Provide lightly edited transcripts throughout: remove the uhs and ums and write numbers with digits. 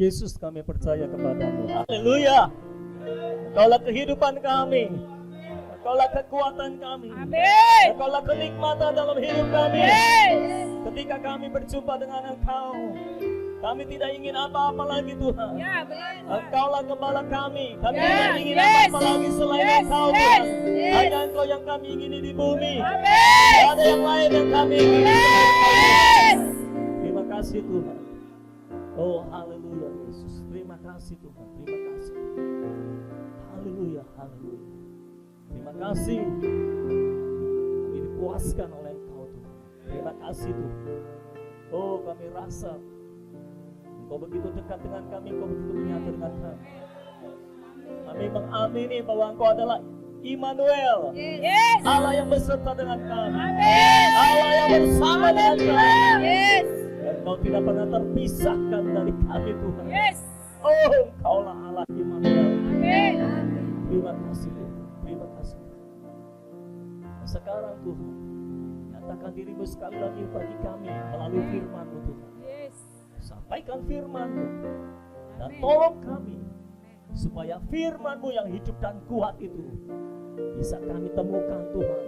Yesus, kami percaya kepadamu. Haleluya. Engkaulah kehidupan kami. Engkaulah kekuatan kami. Amin. Engkaulah kenikmatan dalam hidup kami. Amin. Ketika kami berjumpa dengan Engkau, kami tidak ingin apa-apa lagi Tuhan. Ya, benar. Engkaulah gembala kami. Kami Ya, tidak ingin yes. apa-apa lagi selain Yes, Engkau yes, Tuhan. yes. Hanya Engkau yang kami ingini di bumi. Amin. Tidak ada yang lain yang kami ingini. Yes. Terima kasih Tuhan. Oh haleluya Yesus. Terima kasih Tuhan. Terima kasih. Haleluya. Haleluya. Terima kasih. Kami dipuaskan oleh Engkau Tuhan. Terima kasih Tuhan. Oh kami rasa Engkau begitu dekat dengan kami. Engkau begitu menyatu dengan kami. Kami mengamini bahwa Engkau adalah Immanuel. Yes. Allah yang beserta dengan kami. Amin. Allah yang bersama dengan kami. Yes. Dan Engkau tidak pernah terpisahkan dari kami Tuhan. Yes. Oh Engkaulah Allah Immanuel. Amin. Terima kasih Tuhan. Terima kasih. Dan sekarang Tuhan, nyatakan dirimu sekali lagi bagi kami melalui firman-Mu Tuhan. Yes. Sampaikan firman-Mu dan tolong kami supaya firman-Mu yang hidup dan kuat itu bisa kami temukan Tuhan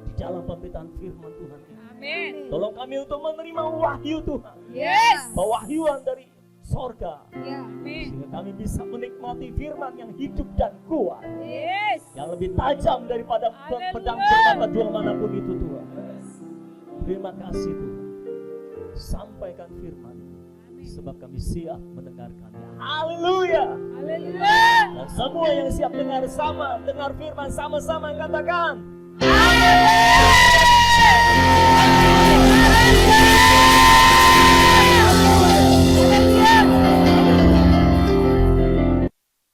di dalam pemberitaan firman Tuhan ini. Amin. Tolong kami untuk menerima wahyu Tuhan, Yes. pewahyuan dari sorga, Ya. Amin. sehingga kami bisa menikmati firman yang hidup dan kuat, Yes. yang lebih tajam daripada Haleluya. pedang bermata dua manapun itu Tuhan. Terima kasih Tuhan. Sampaikan firman, sebab kami siap mendengarkannya. Haleluya. Haleluya. Dan semua yang siap dengar firman sama-sama yang katakan.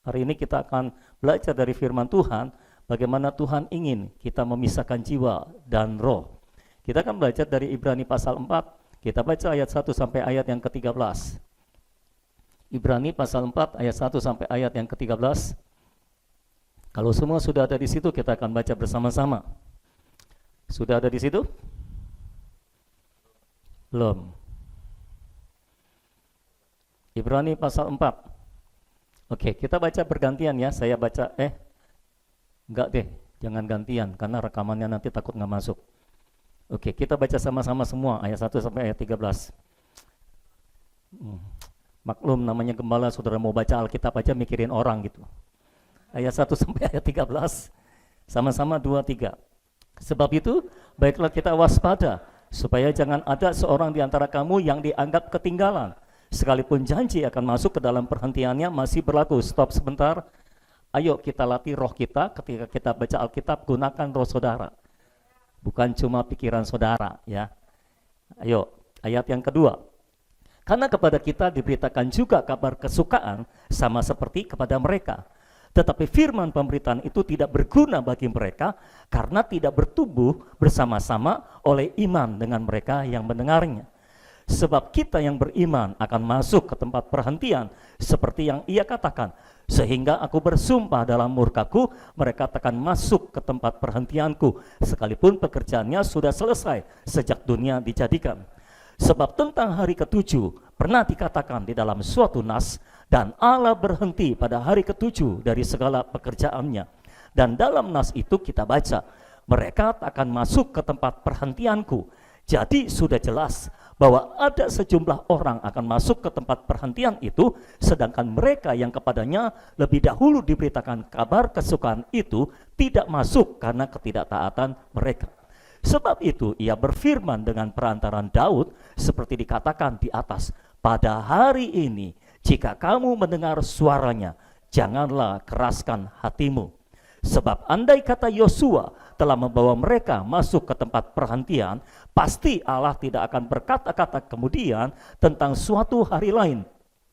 Hari ini kita akan belajar dari firman Tuhan, bagaimana Tuhan ingin kita memisahkan jiwa dan roh. Kita akan belajar dari Ibrani pasal 4, kita baca ayat 1 sampai ayat yang ke-13. Ibrani pasal 4 ayat 1 sampai ayat yang ke-13. Kalau semua sudah ada di situ, kita akan baca bersama-sama. Sudah ada di situ? Belum. Ibrani pasal 4. Oke, kita baca bergantian ya. Saya baca, enggak deh, jangan gantian, karena rekamannya nanti takut nggak masuk. Oke, kita baca sama-sama semua, ayat 1 sampai ayat 13. Maklum namanya gembala, saudara mau baca Alkitab aja mikirin orang gitu. Ayat 1 sampai ayat 13, sama-sama 2, 3. Sebab itu, baiklah kita waspada, supaya jangan ada seorang di antara kamu yang dianggap ketinggalan. Sekalipun janji akan masuk ke dalam perhentiannya masih berlaku. Stop sebentar. Ayo kita latih roh kita ketika kita baca Alkitab, gunakan roh saudara. Bukan cuma pikiran saudara ya. Ayo, ayat yang kedua. Karena kepada kita diberitakan juga kabar kesukaan sama seperti kepada mereka. Tetapi firman pemberitaan itu tidak berguna bagi mereka karena tidak bertumbuh bersama-sama oleh iman dengan mereka yang mendengarnya. Sebab kita yang beriman akan masuk ke tempat perhentian seperti yang ia katakan. Sehingga aku bersumpah dalam murkaku, mereka akan masuk ke tempat perhentianku, sekalipun pekerjaannya sudah selesai sejak dunia dijadikan. Sebab tentang hari ketujuh pernah dikatakan di dalam suatu nas, dan Allah berhenti pada hari ketujuh dari segala pekerjaannya. Dan dalam nas itu kita baca, mereka akan masuk ke tempat perhentianku. Jadi sudah jelas bahwa ada sejumlah orang akan masuk ke tempat perhentian itu, sedangkan mereka yang kepadanya lebih dahulu diberitakan kabar kesukaan itu tidak masuk karena ketidaktaatan mereka. Sebab itu ia berfirman dengan perantaran Daud seperti dikatakan di atas, pada hari ini jika kamu mendengar suaranya, janganlah keraskan hatimu. Sebab andai kata Yosua telah membawa mereka masuk ke tempat perhentian, pasti Allah tidak akan berkata-kata kemudian tentang suatu hari lain.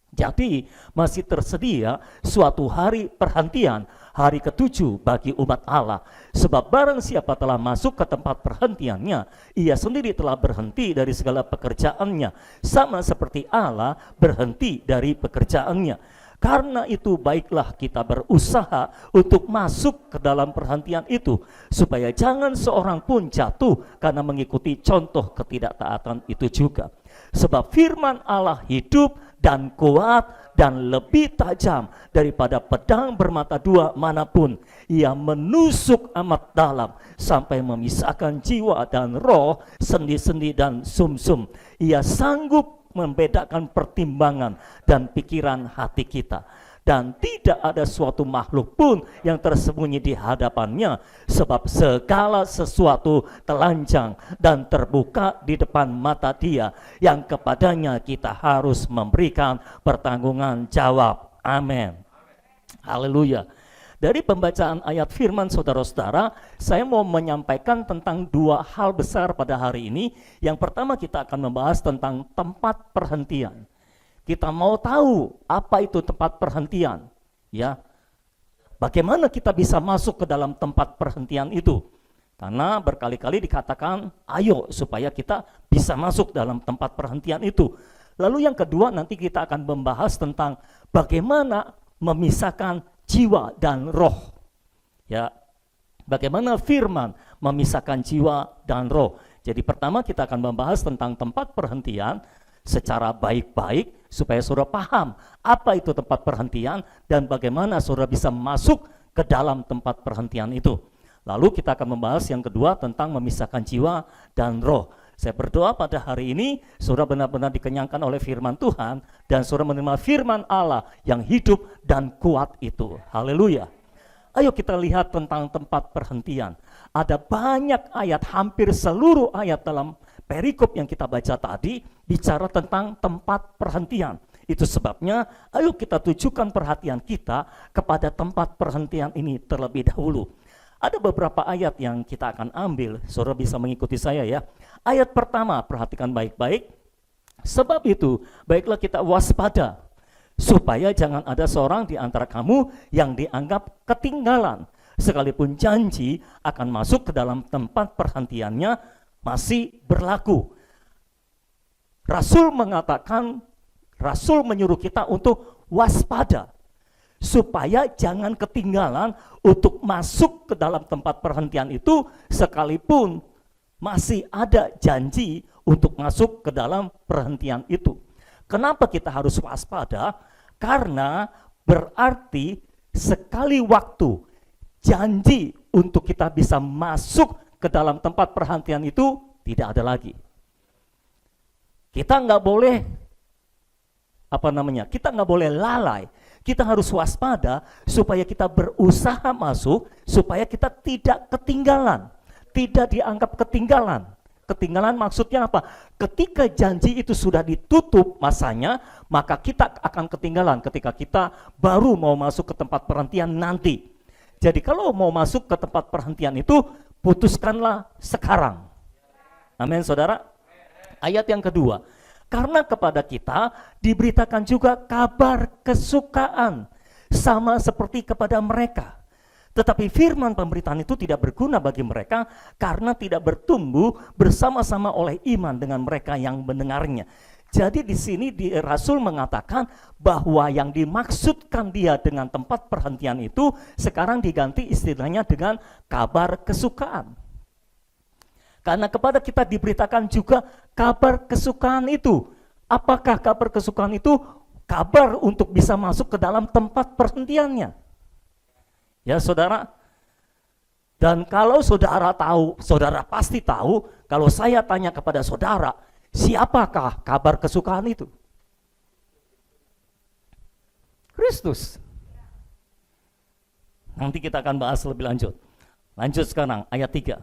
Jadi masih tersedia suatu hari perhentian, hari ketujuh bagi umat Allah. Sebab barang siapa telah masuk ke tempat perhentiannya, ia sendiri telah berhenti dari segala pekerjaannya, sama seperti Allah berhenti dari pekerjaannya. Karena itu baiklah kita berusaha untuk masuk ke dalam perhentian itu, supaya jangan seorang pun jatuh karena mengikuti contoh ketidaktaatan itu juga. Sebab firman Allah hidup dan kuat dan lebih tajam daripada pedang bermata dua manapun. Ia menusuk amat dalam sampai memisahkan jiwa dan roh, sendi-sendi dan sumsum. Ia sanggup membedakan pertimbangan dan pikiran hati kita. Dan tidak ada suatu makhluk pun yang tersembunyi di hadapannya, sebab segala sesuatu telanjang dan terbuka di depan mata Dia, yang kepadanya kita harus memberikan pertanggungan jawab. Amin. Haleluya. Dari pembacaan ayat firman saudara-saudara, saya mau menyampaikan tentang dua hal besar pada hari ini. Yang pertama, kita akan membahas tentang tempat perhentian. Kita mau tahu apa itu tempat perhentian, ya. Bagaimana kita bisa masuk ke dalam tempat perhentian itu? Karena berkali-kali dikatakan, ayo supaya kita bisa masuk dalam tempat perhentian itu. Lalu yang kedua, nanti kita akan membahas tentang bagaimana memisahkan jiwa dan roh. Ya, bagaimana firman memisahkan jiwa dan roh. Jadi pertama kita akan membahas tentang tempat perhentian secara baik-baik supaya saudara paham apa itu tempat perhentian dan bagaimana saudara bisa masuk ke dalam tempat perhentian itu. Lalu kita akan membahas yang kedua tentang memisahkan jiwa dan roh. Saya berdoa pada hari ini saudara benar-benar dikenyangkan oleh firman Tuhan dan saudara menerima firman Allah yang hidup dan kuat itu. Haleluya. Ayo kita lihat tentang tempat perhentian. Ada banyak ayat, hampir seluruh ayat dalam perikop yang kita baca tadi bicara tentang tempat perhentian. Itu sebabnya ayo kita tujukan perhatian kita kepada tempat perhentian ini terlebih dahulu. Ada beberapa ayat yang kita akan ambil, saudara bisa mengikuti saya ya. Ayat pertama, perhatikan baik-baik. Sebab itu, baiklah kita waspada, supaya jangan ada seorang di antara kamu yang dianggap ketinggalan, sekalipun janji akan masuk ke dalam tempat perhentiannya masih berlaku. Rasul mengatakan, Rasul menyuruh kita untuk waspada, supaya jangan ketinggalan untuk masuk ke dalam tempat perhentian itu, sekalipun masih ada janji untuk masuk ke dalam perhentian itu. Kenapa kita harus waspada? Karena berarti sekali waktu janji untuk kita bisa masuk ke dalam tempat perhentian itu tidak ada lagi. Kita nggak boleh kita nggak boleh lalai. Kita harus waspada supaya kita berusaha masuk, supaya kita tidak ketinggalan, tidak dianggap ketinggalan. Ketinggalan maksudnya apa? Ketika janji itu sudah ditutup masanya, maka kita akan ketinggalan ketika kita baru mau masuk ke tempat perhentian nanti. Jadi kalau mau masuk ke tempat perhentian itu, putuskanlah sekarang. Amin, saudara. Ayat yang kedua, karena kepada kita diberitakan juga kabar kesukaan, sama seperti kepada mereka. Tetapi firman pemberitaan itu tidak berguna bagi mereka karena tidak bertumbuh bersama-sama oleh iman dengan mereka yang mendengarnya. Jadi di sini Rasul mengatakan bahwa yang dimaksudkan dia dengan tempat perhentian itu sekarang diganti istilahnya dengan kabar kesukaan. Karena kepada kita diberitakan juga kabar kesukaan itu. Apakah kabar kesukaan itu? Kabar untuk bisa masuk ke dalam tempat perhentiannya. Ya saudara, dan kalau saudara tahu, saudara pasti tahu, kalau saya tanya kepada saudara, siapakah kabar kesukaan itu? Kristus. Nanti kita akan bahas lebih lanjut. Lanjut sekarang, ayat 3.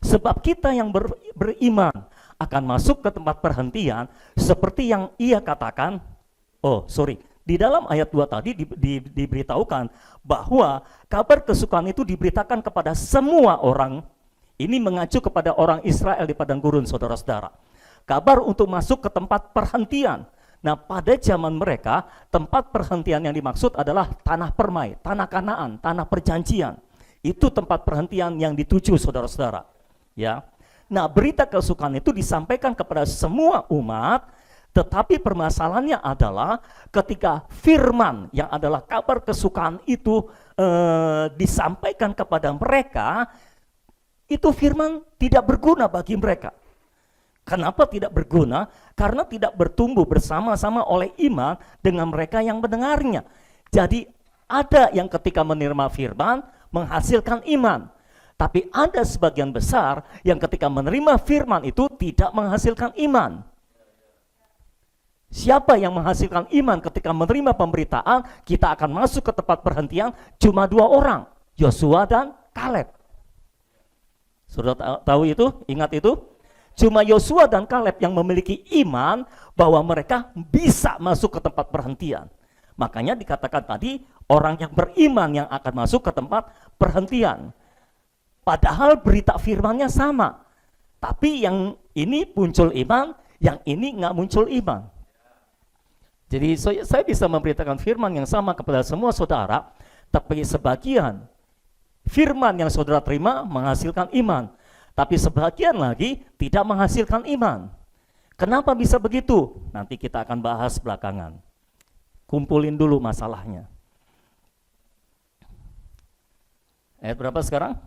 Sebab kita yang beriman akan masuk ke tempat perhentian seperti yang ia katakan, di dalam ayat 2 tadi diberitahukan bahwa kabar kesukaan itu diberitakan kepada semua orang. Ini mengacu kepada orang Israel di padang gurun, saudara-saudara. Kabar untuk masuk ke tempat perhentian. Nah, pada zaman mereka, tempat perhentian yang dimaksud adalah tanah permai, tanah Kanaan, tanah perjanjian. Itu tempat perhentian yang dituju, saudara-saudara. Ya. Nah, berita kesukaan itu disampaikan kepada semua umat. Tetapi permasalahannya adalah ketika firman yang adalah kabar kesukaan itu disampaikan kepada mereka, itu firman tidak berguna bagi mereka. Kenapa tidak berguna? Karena tidak bertumbuh bersama-sama oleh iman dengan mereka yang mendengarnya. Jadi ada yang ketika menerima firman menghasilkan iman. Tapi ada sebagian besar yang ketika menerima firman itu tidak menghasilkan iman. Siapa yang menghasilkan iman ketika menerima pemberitaan, kita akan masuk ke tempat perhentian, cuma 2 orang, Yosua dan Kaleb. Sudah tahu itu? Ingat itu? Cuma Yosua dan Kaleb yang memiliki iman bahwa mereka bisa masuk ke tempat perhentian. Makanya dikatakan tadi, orang yang beriman yang akan masuk ke tempat perhentian. Padahal berita firmannya sama. Tapi yang ini muncul iman, yang ini nggak muncul iman. Jadi saya bisa memberitakan firman yang sama kepada semua saudara, tapi sebagian firman yang saudara terima menghasilkan iman. Tapi sebagian lagi tidak menghasilkan iman. Kenapa bisa begitu? Nanti kita akan bahas belakangan. Kumpulin dulu masalahnya. Ayat berapa sekarang?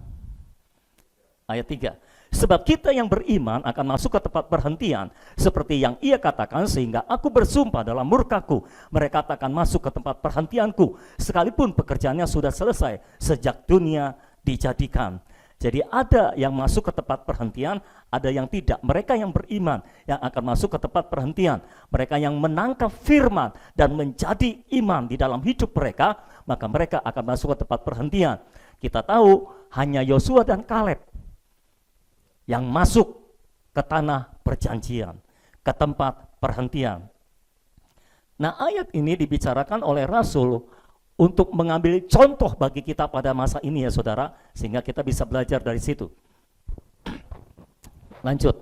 Ayat 3. Sebab kita yang beriman akan masuk ke tempat perhentian, seperti yang ia katakan, sehingga aku bersumpah dalam murkaku, mereka akan masuk ke tempat perhentianku, sekalipun pekerjaannya sudah selesai sejak dunia dijadikan. Jadi ada yang masuk ke tempat perhentian, ada yang tidak. Mereka yang beriman yang akan masuk ke tempat perhentian. Mereka yang menangkap firman dan menjadi iman di dalam hidup mereka, maka mereka akan masuk ke tempat perhentian. Kita tahu hanya Yosua dan Kaleb yang masuk ke tanah perjanjian, ke tempat perhentian. Nah, ayat ini dibicarakan oleh Rasul untuk mengambil contoh bagi kita pada masa ini ya saudara, sehingga kita bisa belajar dari situ. Lanjut.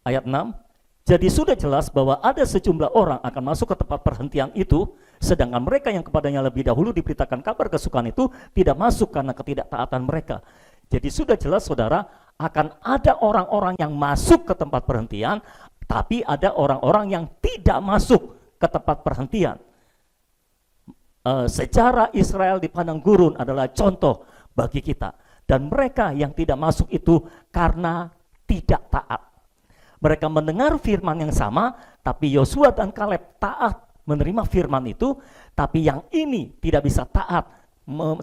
Ayat 6. Jadi sudah jelas bahwa ada sejumlah orang akan masuk ke tempat perhentian itu, sedangkan mereka yang kepadanya lebih dahulu diberitakan kabar kesukaan itu tidak masuk karena ketidaktaatan mereka. Jadi sudah jelas saudara, akan ada orang-orang yang masuk ke tempat perhentian, tapi ada orang-orang yang tidak masuk ke tempat perhentian. Sejarah Israel di padang gurun adalah contoh bagi kita. Dan mereka yang tidak masuk itu karena tidak taat. Mereka mendengar firman yang sama, tapi Yosua dan Kaleb taat menerima firman itu, tapi yang ini tidak bisa taat,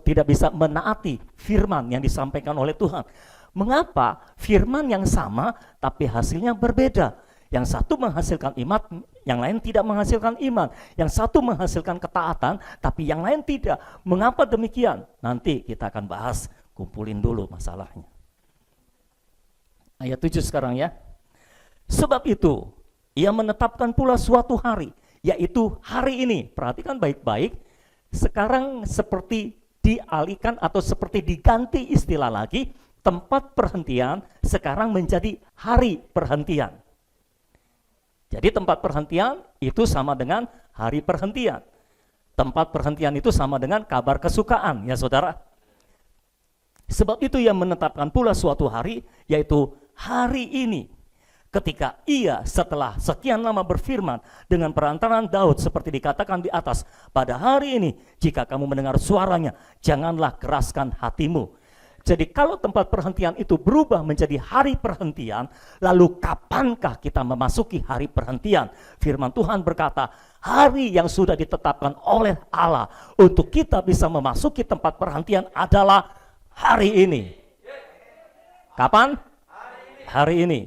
tidak bisa menaati firman yang disampaikan oleh Tuhan. Mengapa firman yang sama tapi hasilnya berbeda? Yang satu menghasilkan iman, yang lain tidak menghasilkan iman. Yang satu menghasilkan ketaatan, tapi yang lain tidak. Mengapa demikian? Nanti kita akan bahas, kumpulin dulu masalahnya. Ayat 7 sekarang ya. Sebab itu, ia menetapkan pula suatu hari, yaitu hari ini. Perhatikan baik-baik, sekarang seperti dialihkan atau seperti diganti istilah lagi, tempat perhentian sekarang menjadi hari perhentian. Jadi tempat perhentian itu sama dengan hari perhentian. Tempat perhentian itu sama dengan kabar kesukaan, ya saudara. Sebab itu ia menetapkan pula suatu hari, yaitu hari ini. Ketika ia setelah sekian lama berfirman dengan perantaraan Daud seperti dikatakan di atas, pada hari ini jika kamu mendengar suaranya, janganlah keraskan hatimu. Jadi kalau tempat perhentian itu berubah menjadi hari perhentian, lalu kapankah kita memasuki hari perhentian? Firman Tuhan berkata, hari yang sudah ditetapkan oleh Allah untuk kita bisa memasuki tempat perhentian adalah hari ini. Kapan? Hari ini.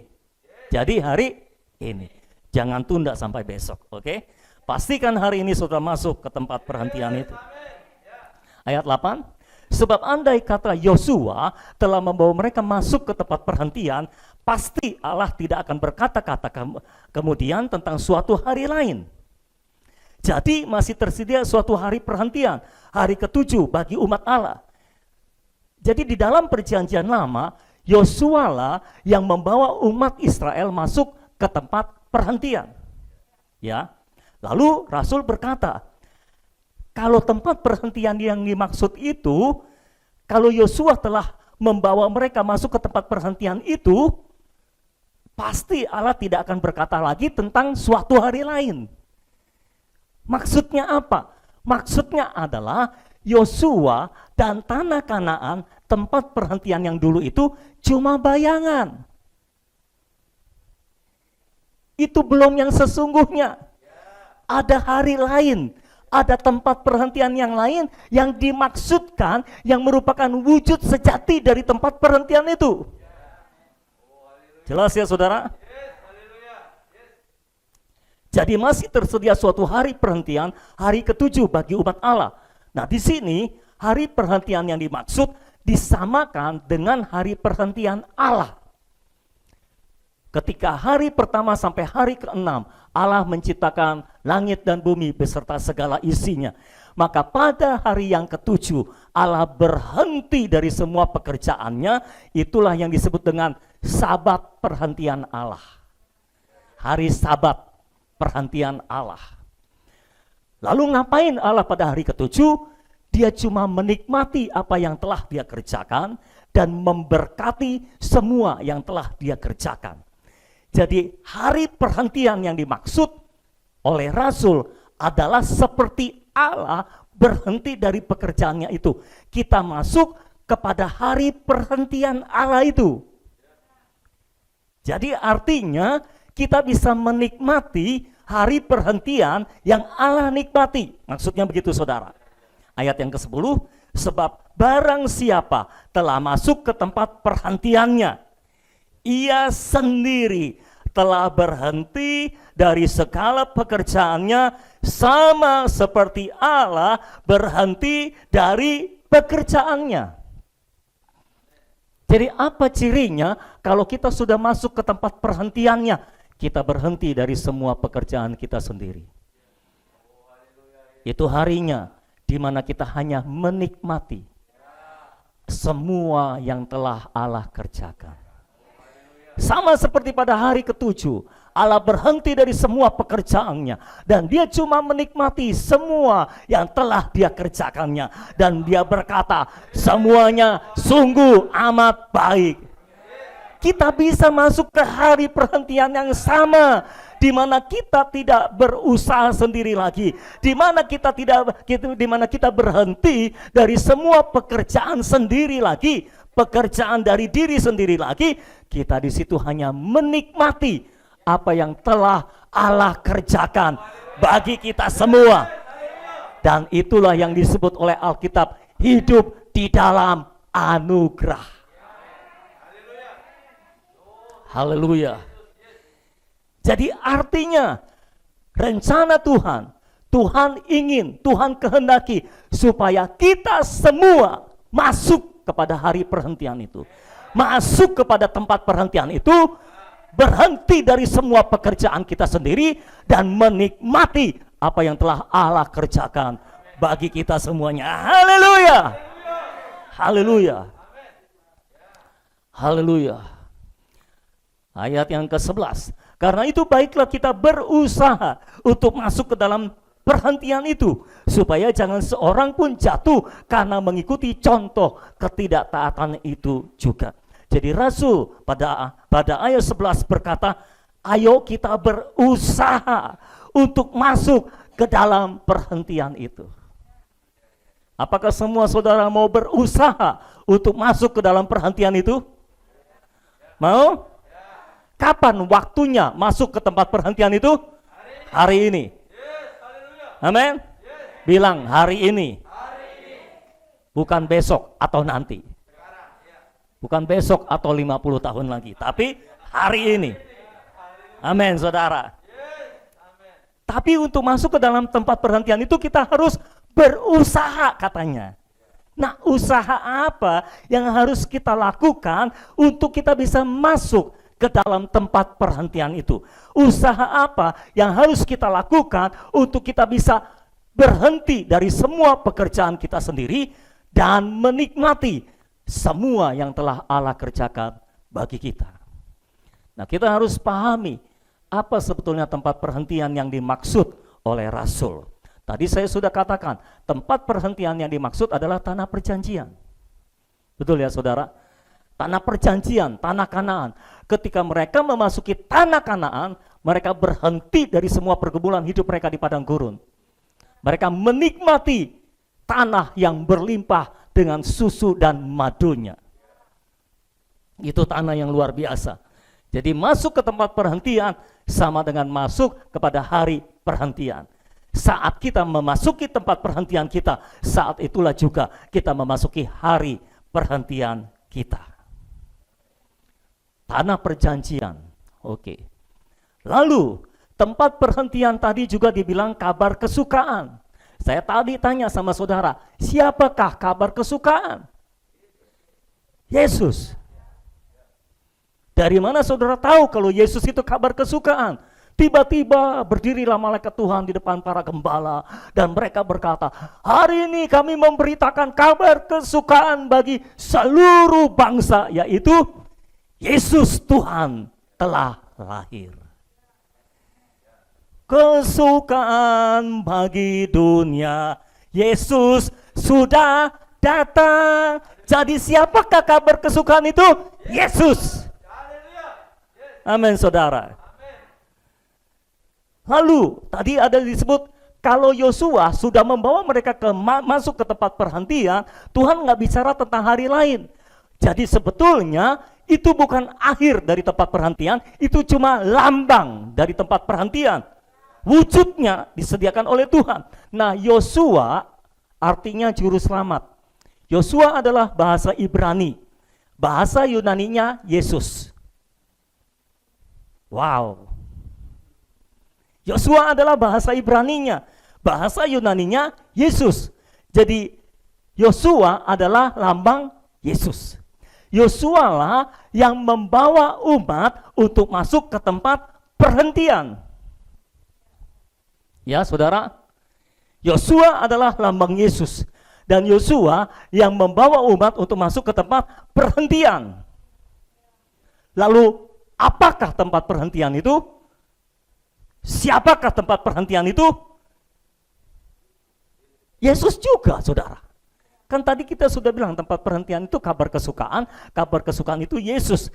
Jadi hari ini. Jangan tunda sampai besok, oke? Pastikan hari ini sudah masuk ke tempat perhentian itu. Ayat 8. Sebab andai kata Yosua telah membawa mereka masuk ke tempat perhentian, pasti Allah tidak akan berkata-kata kemudian tentang suatu hari lain. Jadi masih tersedia suatu hari perhentian, hari ke-7 bagi umat Allah. Jadi di dalam perjanjian lama, Yosua lah yang membawa umat Israel masuk ke tempat perhentian. Ya. Lalu Rasul berkata, kalau tempat perhentian yang dimaksud itu, kalau Yosua telah membawa mereka masuk ke tempat perhentian itu, pasti Allah tidak akan berkata lagi tentang suatu hari lain. Maksudnya apa? Maksudnya adalah Yosua dan tanah Kanaan, tempat perhentian yang dulu itu cuma bayangan. Itu belum yang sesungguhnya. Ada hari lain, ada tempat perhentian yang lain yang dimaksudkan, yang merupakan wujud sejati dari tempat perhentian itu. Jelas ya saudara? Jadi masih tersedia suatu hari perhentian, hari ketujuh bagi umat Allah. Nah di sini hari perhentian yang dimaksud disamakan dengan hari perhentian Allah. Ketika hari pertama sampai hari ke-6 Allah menciptakan langit dan bumi beserta segala isinya. Maka pada hari yang ke-7 Allah berhenti dari semua pekerjaannya. Itulah yang disebut dengan Sabat perhentian Allah. Hari Sabat perhentian Allah. Lalu ngapain Allah pada hari ke-7? Dia cuma menikmati apa yang telah dia kerjakan dan memberkati semua yang telah dia kerjakan. Jadi hari perhentian yang dimaksud oleh Rasul adalah seperti Allah berhenti dari pekerjaannya itu. Kita masuk kepada hari perhentian Allah itu. Jadi artinya kita bisa menikmati hari perhentian yang Allah nikmati. Maksudnya begitu saudara. Ayat yang ke-10, sebab barang siapa telah masuk ke tempat perhentiannya, ia sendiri telah berhenti dari segala pekerjaannya sama seperti Allah berhenti dari pekerjaannya. Jadi apa cirinya kalau kita sudah masuk ke tempat perhentiannya? Kita berhenti dari semua pekerjaan kita sendiri. Itu harinya di mana kita hanya menikmati semua yang telah Allah kerjakan. Sama seperti pada hari ke-7, Allah berhenti dari semua pekerjaannya dan dia cuma menikmati semua yang telah dia kerjakannya, dan dia berkata semuanya sungguh amat baik. Kita bisa masuk ke hari perhentian yang sama, di mana kita tidak berusaha sendiri lagi, di mana kita berhenti dari semua pekerjaan sendiri lagi, pekerjaan dari diri sendiri lagi. Kita di situ hanya menikmati apa yang telah Allah kerjakan bagi kita semua. Dan itulah yang disebut oleh Alkitab hidup di dalam anugerah. Haleluya. Jadi artinya rencana Tuhan, Tuhan ingin, Tuhan kehendaki supaya kita semua masuk kepada hari perhentian itu. Masuk kepada tempat perhentian itu, berhenti dari semua pekerjaan kita sendiri dan menikmati apa yang telah Allah kerjakan bagi kita semuanya. Haleluya. Haleluya. Haleluya. Ayat yang ke-11. Karena itu baiklah kita berusaha untuk masuk ke dalam perhentian itu, supaya jangan seorang pun jatuh karena mengikuti contoh ketidaktaatan itu juga. Jadi Rasul pada ayat 11 berkata, ayo kita berusaha untuk masuk ke dalam perhentian itu. Apakah semua saudara mau berusaha untuk masuk ke dalam perhentian itu? Mau? Kapan waktunya masuk ke tempat perhentian itu? Hari ini. Amin. Bilang hari ini. Bukan besok atau nanti. Bukan besok atau 50 tahun lagi, tapi hari ini. Amin, saudara. Tapi untuk masuk ke dalam tempat perhentian itu kita harus berusaha katanya. Nah, usaha apa yang harus kita lakukan untuk kita bisa masuk ke dalam tempat perhentian itu? Usaha apa yang harus kita lakukan untuk kita bisa berhenti dari semua pekerjaan kita sendiri dan menikmati semua yang telah Allah kerjakan bagi kita? Nah, kita harus pahami apa sebetulnya tempat perhentian yang dimaksud oleh Rasul. Tadi saya sudah katakan, tempat perhentian yang dimaksud adalah tanah perjanjian. Betul ya saudara? Tanah perjanjian, tanah Kanaan. Ketika mereka memasuki tanah Kanaan, mereka berhenti dari semua pergumulan hidup mereka di padang gurun. Mereka menikmati tanah yang berlimpah dengan susu dan madunya. Itu tanah yang luar biasa. Jadi masuk ke tempat perhentian sama dengan masuk kepada hari perhentian. Saat kita memasuki tempat perhentian kita, saat itulah juga kita memasuki hari perhentian kita. Tanah perjanjian. Oke. Lalu tempat perhentian tadi juga dibilang kabar kesukaan. Saya tadi tanya sama saudara, siapakah kabar kesukaan? Yesus. Dari mana saudara tahu kalau Yesus itu kabar kesukaan? Tiba-tiba berdirilah malaikat Tuhan di depan para gembala dan mereka berkata, hari ini kami memberitakan kabar kesukaan bagi seluruh bangsa, yaitu Yesus Tuhan telah lahir. Kesukaan bagi dunia, Yesus sudah datang. Jadi siapakah kabar kesukaan itu? Yesus. Amin saudara. Lalu tadi ada disebut kalau Yosua sudah membawa mereka masuk ke tempat perhentian, Tuhan nggak bicara tentang hari lain. Jadi sebetulnya itu bukan akhir dari tempat perhentian, itu cuma lambang dari tempat perhentian. Wujudnya disediakan oleh Tuhan. Nah, Yosua artinya juru selamat. Yosua adalah bahasa Ibrani. Bahasa Yunaninya Yesus. Wow. Yosua adalah bahasa Ibraninya, bahasa Yunaninya Yesus. Jadi Yosua adalah lambang Yesus. Yosua lah yang membawa umat untuk masuk ke tempat perhentian. Ya saudara, Yosua adalah lambang Yesus. Dan Yosua yang membawa umat untuk masuk ke tempat perhentian. Lalu apakah tempat perhentian itu? Siapakah tempat perhentian itu? Yesus juga, saudara. Kan tadi kita sudah bilang tempat perhentian itu kabar kesukaan itu Yesus.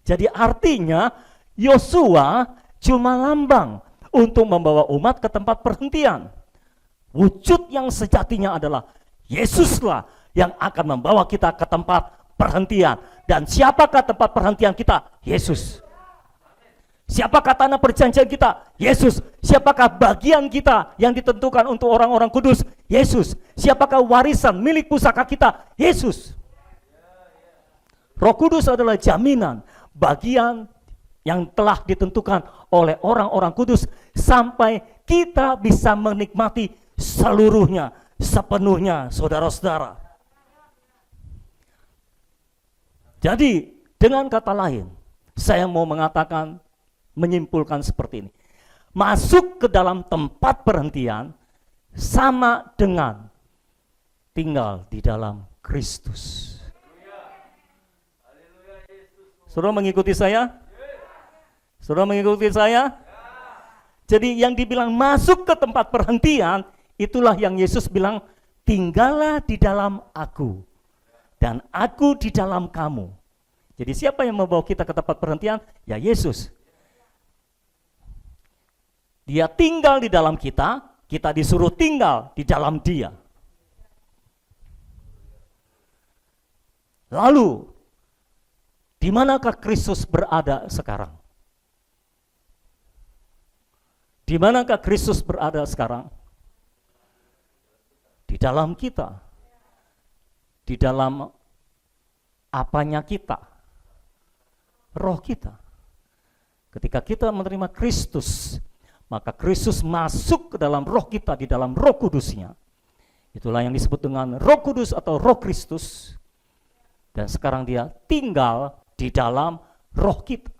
Jadi artinya Yosua cuma lambang untuk membawa umat ke tempat perhentian. Wujud yang sejatinya adalah Yesuslah yang akan membawa kita ke tempat perhentian. Dan siapakah tempat perhentian kita? Yesus. Siapakah tanah perjanjian kita? Yesus. Siapakah bagian kita yang ditentukan untuk orang-orang kudus? Yesus. Siapakah warisan milik pusaka kita? Yesus. Roh Kudus adalah jaminan bagian yang telah ditentukan oleh orang-orang kudus sampai kita bisa menikmati seluruhnya, sepenuhnya, saudara-saudara. Jadi dengan kata lain, saya mau mengatakan, menyimpulkan seperti ini. Masuk ke dalam tempat perhentian sama dengan tinggal di dalam Kristus. Saudara mengikuti saya? Saudara mengikuti saya? Jadi yang dibilang masuk ke tempat perhentian, itulah yang Yesus bilang, tinggallah di dalam aku dan aku di dalam kamu. Jadi siapa yang membawa kita ke tempat perhentian? Ya Yesus. Dia tinggal di dalam kita, kita disuruh tinggal di dalam Dia. Lalu, di manakah Kristus berada sekarang? Di manakah Kristus berada sekarang? Di dalam kita. Di dalam apanya kita? Roh kita. Ketika kita menerima Kristus, maka Kristus masuk ke dalam roh kita, di dalam Roh Kudusnya. Itulah yang disebut dengan Roh Kudus atau Roh Kristus. Dan sekarang Dia tinggal di dalam roh kita.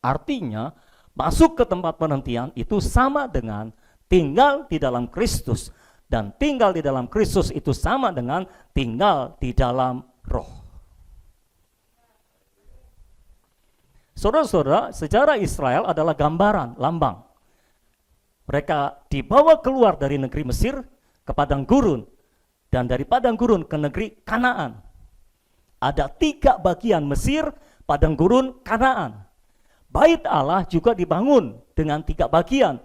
Artinya, masuk ke tempat penantian itu sama dengan tinggal di dalam Kristus. Dan tinggal di dalam Kristus itu sama dengan tinggal di dalam roh. Saudara-saudara, sejarah Israel adalah gambaran, lambang. Mereka dibawa keluar dari negeri Mesir ke padang gurun, dan dari padang gurun ke negeri Kanaan. Ada 3 bagian Mesir, padang gurun, Kanaan. Bait Allah juga dibangun dengan 3 bagian.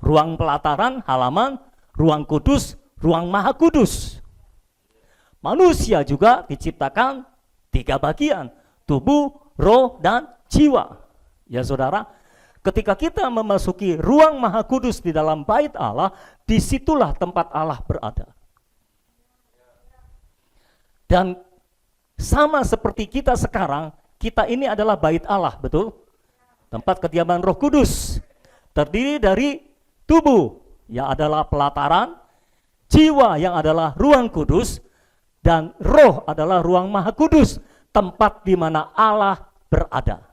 Ruang pelataran, halaman, ruang kudus, ruang maha kudus. Manusia juga diciptakan 3 bagian, tubuh, roh, dan jiwa. Ya saudara, ketika kita memasuki ruang Maha Kudus di dalam bait Allah, disitulah tempat Allah berada. Dan sama seperti kita sekarang, kita ini adalah bait Allah, betul? Tempat kediaman Roh Kudus. Terdiri dari tubuh yang adalah pelataran, jiwa yang adalah ruang kudus, dan roh adalah ruang Maha Kudus, tempat di mana Allah berada.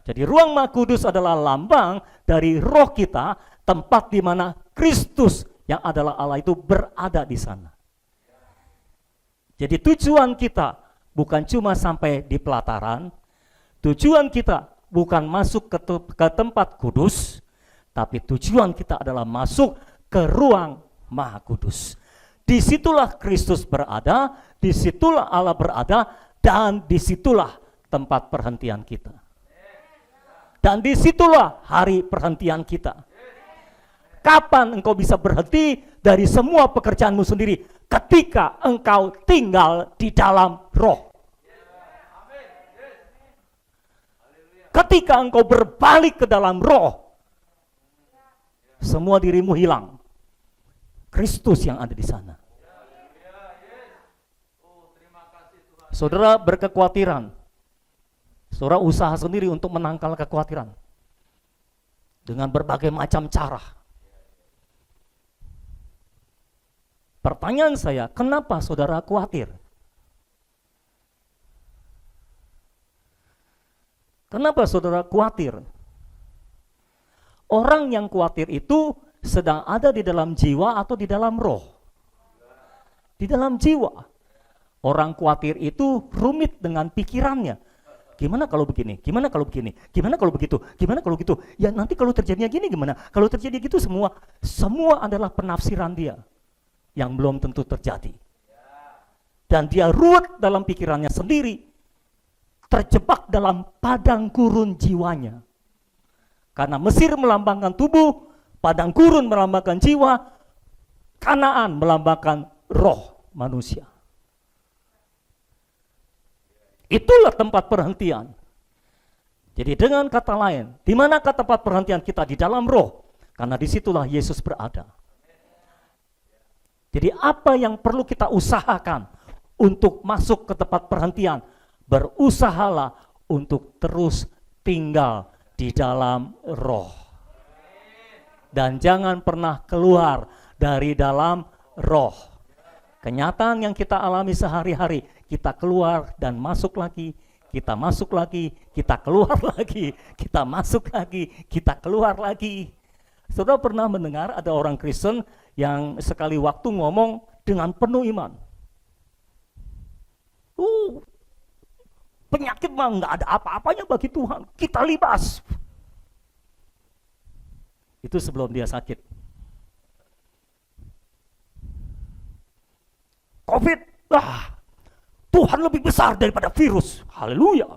Jadi ruang Maha Kudus adalah lambang dari roh kita, tempat di mana Kristus yang adalah Allah itu berada di sana. Jadi tujuan kita bukan cuma sampai di pelataran, tujuan kita bukan masuk ke tempat kudus, tapi tujuan kita adalah masuk ke ruang Maha Kudus. Disitulah Kristus berada, disitulah Allah berada, dan disitulah tempat perhentian kita. Dan disitulah hari perhentian kita. Kapan engkau bisa berhenti dari semua pekerjaanmu sendiri? Ketika engkau tinggal di dalam roh. Ketika engkau berbalik ke dalam roh, semua dirimu hilang. Kristus yang ada di sana. Saudara berkekhawatiran. Saudara usaha sendiri untuk menangkal kekhawatiran. Dengan berbagai macam cara. Pertanyaan saya, kenapa saudara khawatir? Kenapa saudara khawatir? Orang yang khawatir itu sedang ada di dalam jiwa atau di dalam roh? Di dalam jiwa. Orang khawatir itu rumit dengan pikirannya. Gimana kalau begini? Gimana kalau begini? Gimana kalau begitu? Gimana kalau gitu? Ya nanti kalau terjadinya gini gimana? Kalau terjadi gitu semua adalah penafsiran dia yang belum tentu terjadi. Dan dia ruwet dalam pikirannya sendiri. Terjebak dalam padang gurun jiwanya. Karena Mesir melambangkan tubuh, padang gurun melambangkan jiwa, Kanaan melambangkan roh manusia. Itulah tempat perhentian. Jadi dengan kata lain, di manakah tempat perhentian kita? Di dalam roh. Karena disitulah Yesus berada. Jadi apa yang perlu kita usahakan untuk masuk ke tempat perhentian? Berusahalah untuk terus tinggal di dalam roh. Dan jangan pernah keluar dari dalam roh. Kenyataan yang kita alami sehari-hari, kita keluar dan masuk lagi, kita masuk lagi, kita keluar lagi, kita masuk lagi, kita keluar lagi. Saudara pernah mendengar ada orang Kristen yang sekali waktu ngomong dengan penuh iman. Penyakit mah nggak ada apa-apanya bagi Tuhan, kita libas. Itu sebelum dia sakit. COVID, Tuhan lebih besar daripada virus. Haleluya.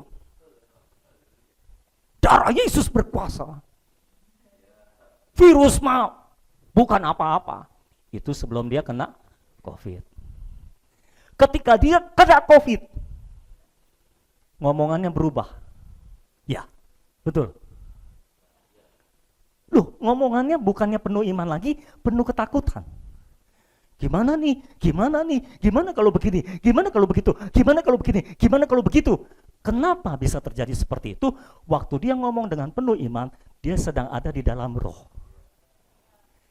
Darah Yesus berkuasa. Virus mah bukan apa-apa. Itu sebelum dia kena COVID. Ketika dia kena COVID, ngomongannya berubah. Ya, betul. Loh, ngomongannya bukannya penuh iman lagi, penuh ketakutan. Gimana nih? Gimana nih? Gimana kalau begini? Gimana kalau begitu? Gimana kalau begini? Gimana kalau begitu? Kenapa bisa terjadi seperti itu? Waktu dia ngomong dengan penuh iman, dia sedang ada di dalam roh.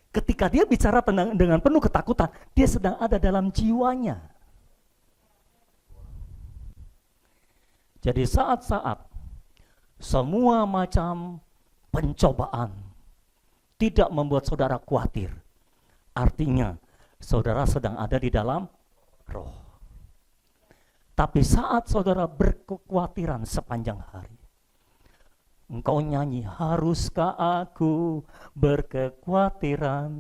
Ketika dia bicara dengan penuh ketakutan, dia sedang ada dalam jiwanya. Jadi saat-saat semua macam pencobaan tidak membuat saudara khawatir, artinya saudara sedang ada di dalam roh. Tapi saat saudara berkekhawatiran sepanjang hari, engkau nyanyi, haruskah aku berkekhawatiran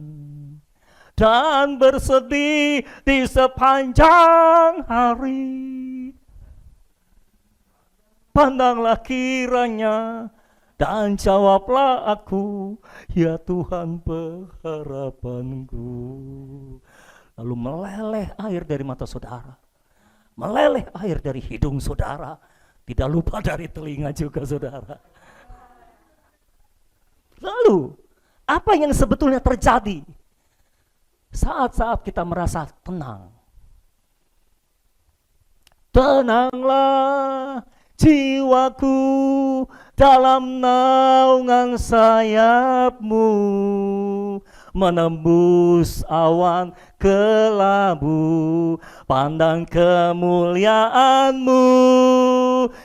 dan bersedih di sepanjang hari? Pandanglah kiranya dan jawablah aku, ya Tuhan pengharapanku. Lalu meleleh air dari mata saudara, meleleh air dari hidung saudara, Tidak lupa dari telinga juga, saudara. Lalu, apa yang sebetulnya terjadi saat-saat kita merasa tenang? Tenanglah jiwaku dalam naungan sayap-Mu, menembus awan kelabu, pandang kemuliaan-Mu,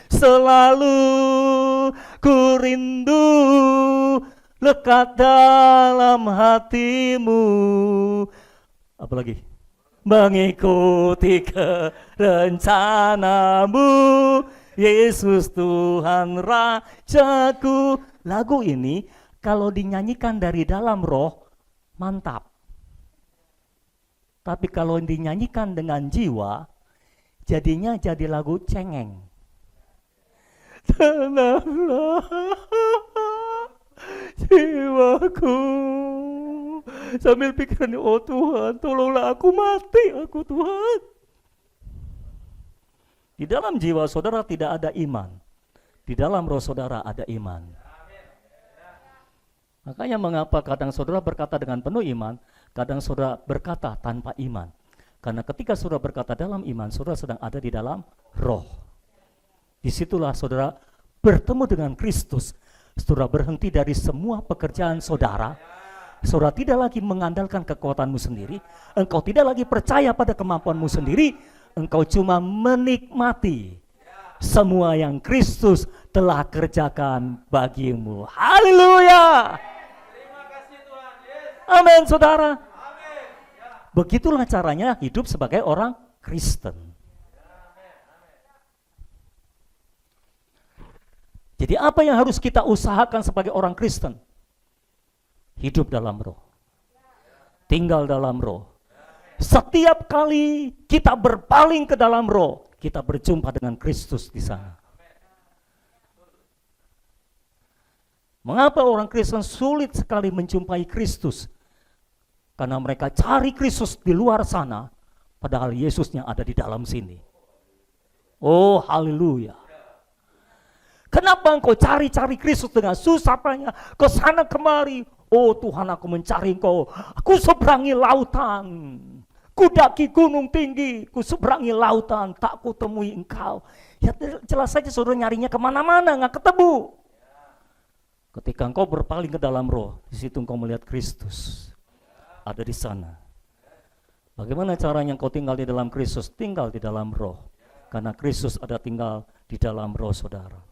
selalu ku rindu lekat dalam hati-Mu. Apalagi? Mengikuti kerencanamu, Yesus Tuhan Rajaku. Lagu ini kalau dinyanyikan dari dalam roh, mantap. Tapi kalau dinyanyikan dengan jiwa, jadinya jadi lagu cengeng. Tenanglah jiwaku, sambil pikiran, oh Tuhan, tolonglah aku mati, aku Tuhan. Di dalam jiwa saudara tidak ada iman, di dalam roh saudara ada iman. Makanya mengapa kadang saudara berkata dengan penuh iman, kadang saudara berkata tanpa iman. Karena ketika saudara berkata dalam iman, saudara sedang ada di dalam roh. Disitulah saudara bertemu dengan Kristus. Saudara berhenti dari semua pekerjaan saudara. Saudara tidak lagi mengandalkan kekuatanmu sendiri. Engkau tidak lagi percaya pada kemampuanmu sendiri. Engkau cuma menikmati semua yang Kristus telah kerjakan bagimu. Haleluya. Amin, saudara. Begitulah caranya hidup sebagai orang Kristen. Jadi apa yang harus kita usahakan sebagai orang Kristen? Hidup dalam roh. Tinggal dalam roh. Setiap kali kita berpaling ke dalam roh, kita berjumpa dengan Kristus di sana. Mengapa orang Kristen sulit sekali menjumpai Kristus? Karena mereka cari Kristus di luar sana, padahal Yesusnya ada di dalam sini. Oh, haleluya. Kenapa engkau cari-cari Kristus dengan susah payah, ke sana kemari? Oh Tuhan, aku mencari Engkau. Aku seberangi lautan, ku daki gunung tinggi, ku seberangi lautan, tak ku temui Engkau. Ya jelas saja saudara nyarinya kemana-mana, nggak ketemu. Ketika engkau berpaling ke dalam roh, di situ engkau melihat Kristus ada di sana. Bagaimana caranya engkau tinggal di dalam Kristus? Tinggal di dalam roh, karena Kristus ada tinggal di dalam roh saudara.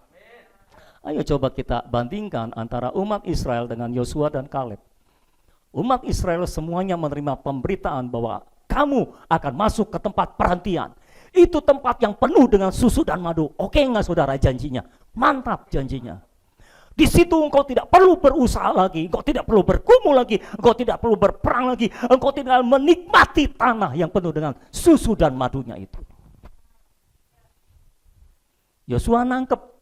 Ayo coba kita bandingkan antara umat Israel dengan Yosua dan Kaleb. Umat Israel semuanya menerima pemberitaan bahwa kamu akan masuk ke tempat perhentian. Itu tempat yang penuh dengan susu dan madu. Oke enggak saudara janjinya? Mantap janjinya. Di situ engkau tidak perlu berusaha lagi, engkau tidak perlu bergumul lagi, engkau tidak perlu berperang lagi, engkau tinggal menikmati tanah yang penuh dengan susu dan madunya itu. Yosua nangkep,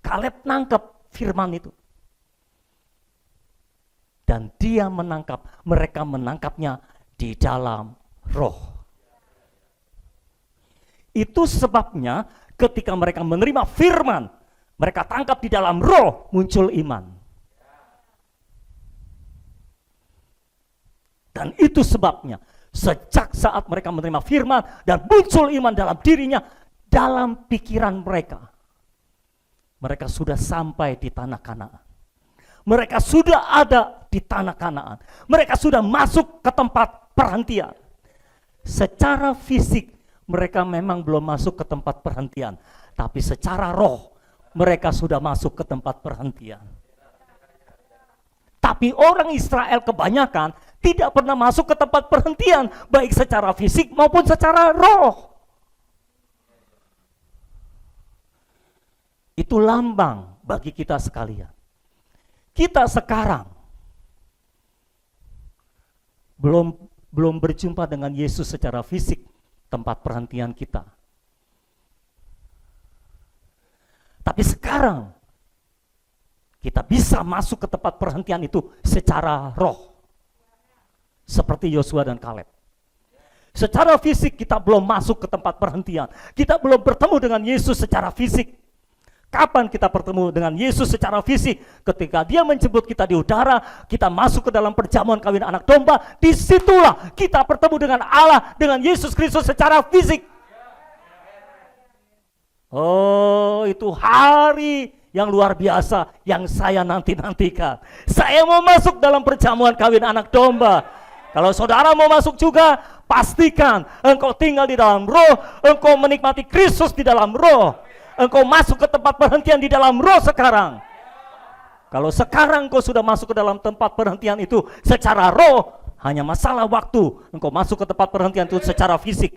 Kaleb nangkep firman itu. Dan dia menangkap, mereka menangkapnya di dalam roh. Itu sebabnya ketika mereka menerima firman, mereka tangkap di dalam roh, muncul iman. Dan itu sebabnya sejak saat mereka menerima firman dan muncul iman dalam dirinya, dalam pikiran mereka, mereka sudah sampai di tanah Kanaan. Mereka sudah ada di tanah Kanaan. Mereka sudah masuk ke tempat perhentian. Secara fisik mereka memang belum masuk ke tempat perhentian, tapi secara roh mereka sudah masuk ke tempat perhentian. Tapi orang Israel kebanyakan tidak pernah masuk ke tempat perhentian, baik secara fisik maupun secara roh. Itu lambang bagi kita sekalian. Kita sekarang belum berjumpa dengan Yesus secara fisik, tempat perhentian kita. Tapi sekarang kita bisa masuk ke tempat perhentian itu secara roh. Seperti Yosua dan Kaleb. Secara fisik kita belum masuk ke tempat perhentian. Kita belum bertemu dengan Yesus secara fisik. Kapan kita bertemu dengan Yesus secara fisik? Ketika dia menjemput kita di udara, kita masuk ke dalam perjamuan kawin anak domba, disitulah kita bertemu dengan Allah, dengan Yesus Kristus secara fisik. Oh, itu hari yang luar biasa yang saya nantikan. Saya mau masuk dalam perjamuan kawin anak domba. Kalau saudara mau masuk juga, pastikan engkau tinggal di dalam roh, engkau menikmati Kristus di dalam roh. Engkau masuk ke tempat perhentian di dalam roh sekarang. Kalau sekarang engkau sudah masuk ke dalam tempat perhentian itu secara roh, hanya masalah waktu engkau masuk ke tempat perhentian itu secara fisik.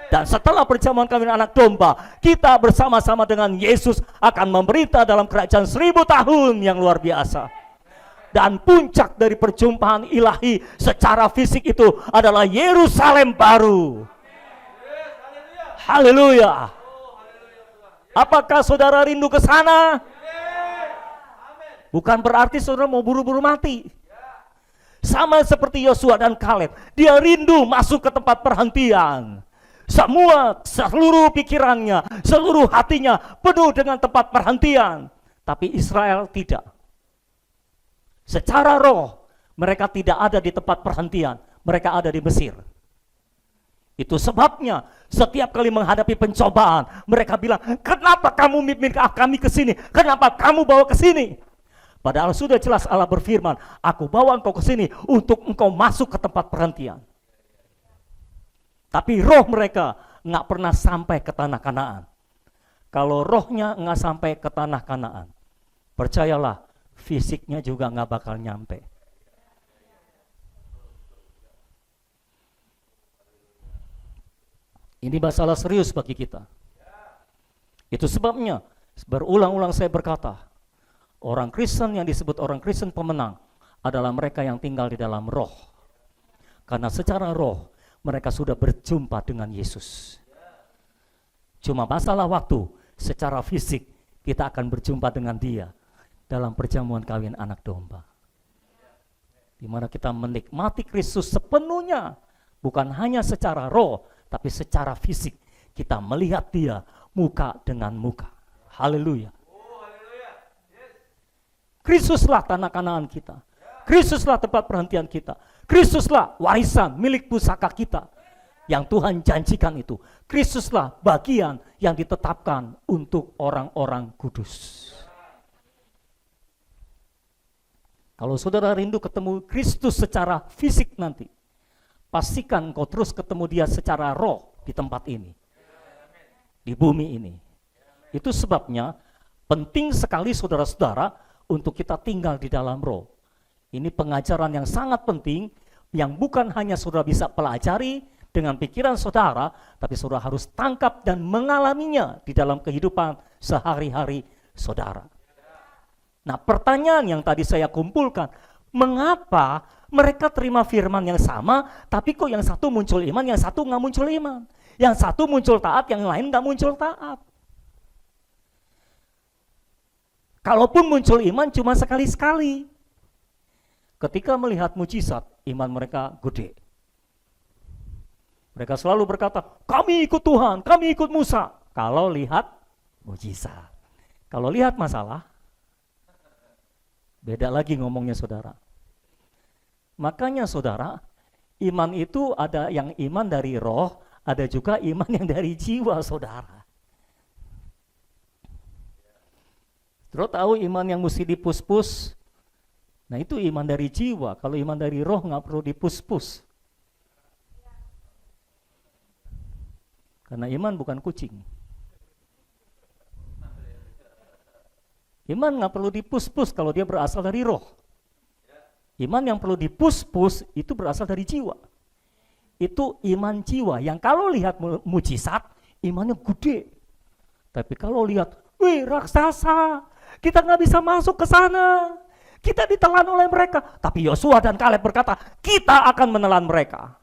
Dan setelah perjamuan kawin anak domba, kita bersama-sama dengan Yesus akan memerintah dalam kerajaan 1000 tahun yang luar biasa. Dan puncak dari perjumpaan ilahi secara fisik itu adalah Yerusalem baru. Haleluya. Apakah saudara rindu ke sana? Bukan berarti saudara mau buru-buru mati. Sama seperti Yosua dan Kaleb, dia rindu masuk ke tempat perhentian. Seluruh pikirannya, seluruh hatinya penuh dengan tempat perhentian. Tapi Israel tidak. Secara roh, mereka tidak ada di tempat perhentian. Mereka ada di Mesir. Itu sebabnya setiap kali menghadapi pencobaan, mereka bilang, kenapa kamu mimpin kami ke sini? Kenapa kamu bawa ke sini? Padahal sudah jelas Allah berfirman, aku bawa engkau ke sini untuk engkau masuk ke tempat perhentian. Tapi roh mereka nggak pernah sampai ke tanah Kanaan. Kalau rohnya nggak sampai ke tanah Kanaan, percayalah, fisiknya juga nggak bakal nyampe. Ini masalah serius bagi kita. Itu sebabnya berulang-ulang saya berkata, orang Kristen yang disebut orang Kristen pemenang adalah mereka yang tinggal di dalam roh. Karena secara roh mereka sudah berjumpa dengan Yesus. Cuma masalah waktu, secara fisik kita akan berjumpa dengan dia dalam perjamuan kawin anak domba. Di mana kita menikmati Kristus sepenuhnya, bukan hanya secara roh, tapi secara fisik kita melihat dia muka dengan muka. Haleluya. Kristuslah tanah Kanaan kita. Kristuslah tempat perhentian kita. Kristuslah warisan milik pusaka kita yang Tuhan janjikan itu. Kristuslah bagian yang ditetapkan untuk orang-orang kudus. Kalau saudara rindu ketemu Kristus secara fisik nanti, pastikan kau terus ketemu dia secara roh di tempat ini, di bumi ini. Itu sebabnya penting sekali saudara-saudara untuk kita tinggal di dalam roh. Ini pengajaran yang sangat penting, yang bukan hanya saudara bisa pelajari dengan pikiran saudara, tapi saudara harus tangkap dan mengalaminya di dalam kehidupan sehari-hari saudara. Nah, pertanyaan yang tadi saya kumpulkan, mengapa mereka terima firman yang sama, tapi kok yang satu muncul iman, yang satu nggak muncul iman. Yang satu muncul taat, yang lain nggak muncul taat. Kalaupun muncul iman cuma sekali-sekali. Ketika melihat mujizat, iman mereka gede. Mereka selalu berkata, kami ikut Tuhan, kami ikut Musa. Kalau lihat mujizat. Kalau lihat masalah, beda lagi ngomongnya saudara. Makanya saudara, iman itu ada yang iman dari roh, ada juga iman yang dari jiwa saudara. Terus tahu iman yang mesti dipus-pus? Nah itu iman dari jiwa, kalau iman dari roh nggak perlu dipus-pus. Karena iman bukan kucing. Iman nggak perlu dipus-pus kalau dia berasal dari roh. Iman yang perlu dipus-pus itu berasal dari jiwa. Itu iman jiwa yang kalau lihat mujizat, imannya gede. Tapi kalau lihat, wih raksasa, kita nggak bisa masuk ke sana. Kita ditelan oleh mereka. Tapi Yosua dan Kaleb berkata, kita akan menelan mereka.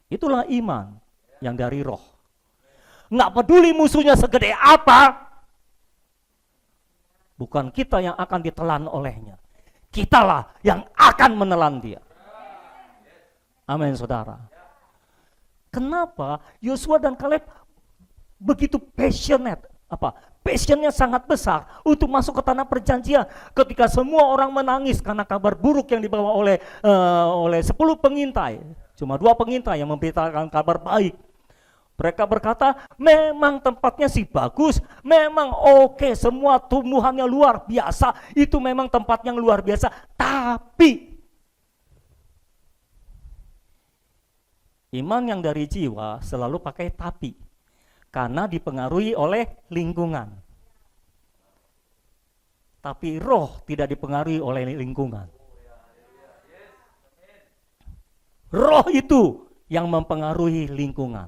Itulah iman yang dari roh. Nggak peduli musuhnya segede apa, bukan kita yang akan ditelan olehnya. Kitalah yang akan menelan dia. Amin saudara. Kenapa Yosua dan Kaleb begitu passionate, passionnya sangat besar untuk masuk ke tanah perjanjian. Ketika semua orang menangis karena kabar buruk yang dibawa oleh 10 pengintai, cuma 2 pengintai yang memberitakan kabar baik. Mereka berkata, memang tempatnya sih bagus, memang oke, semua tumbuhannya luar biasa, itu memang tempat yang luar biasa, tapi iman yang dari jiwa selalu pakai tapi, karena dipengaruhi oleh lingkungan. Tapi roh tidak dipengaruhi oleh lingkungan. Roh itu yang mempengaruhi lingkungan,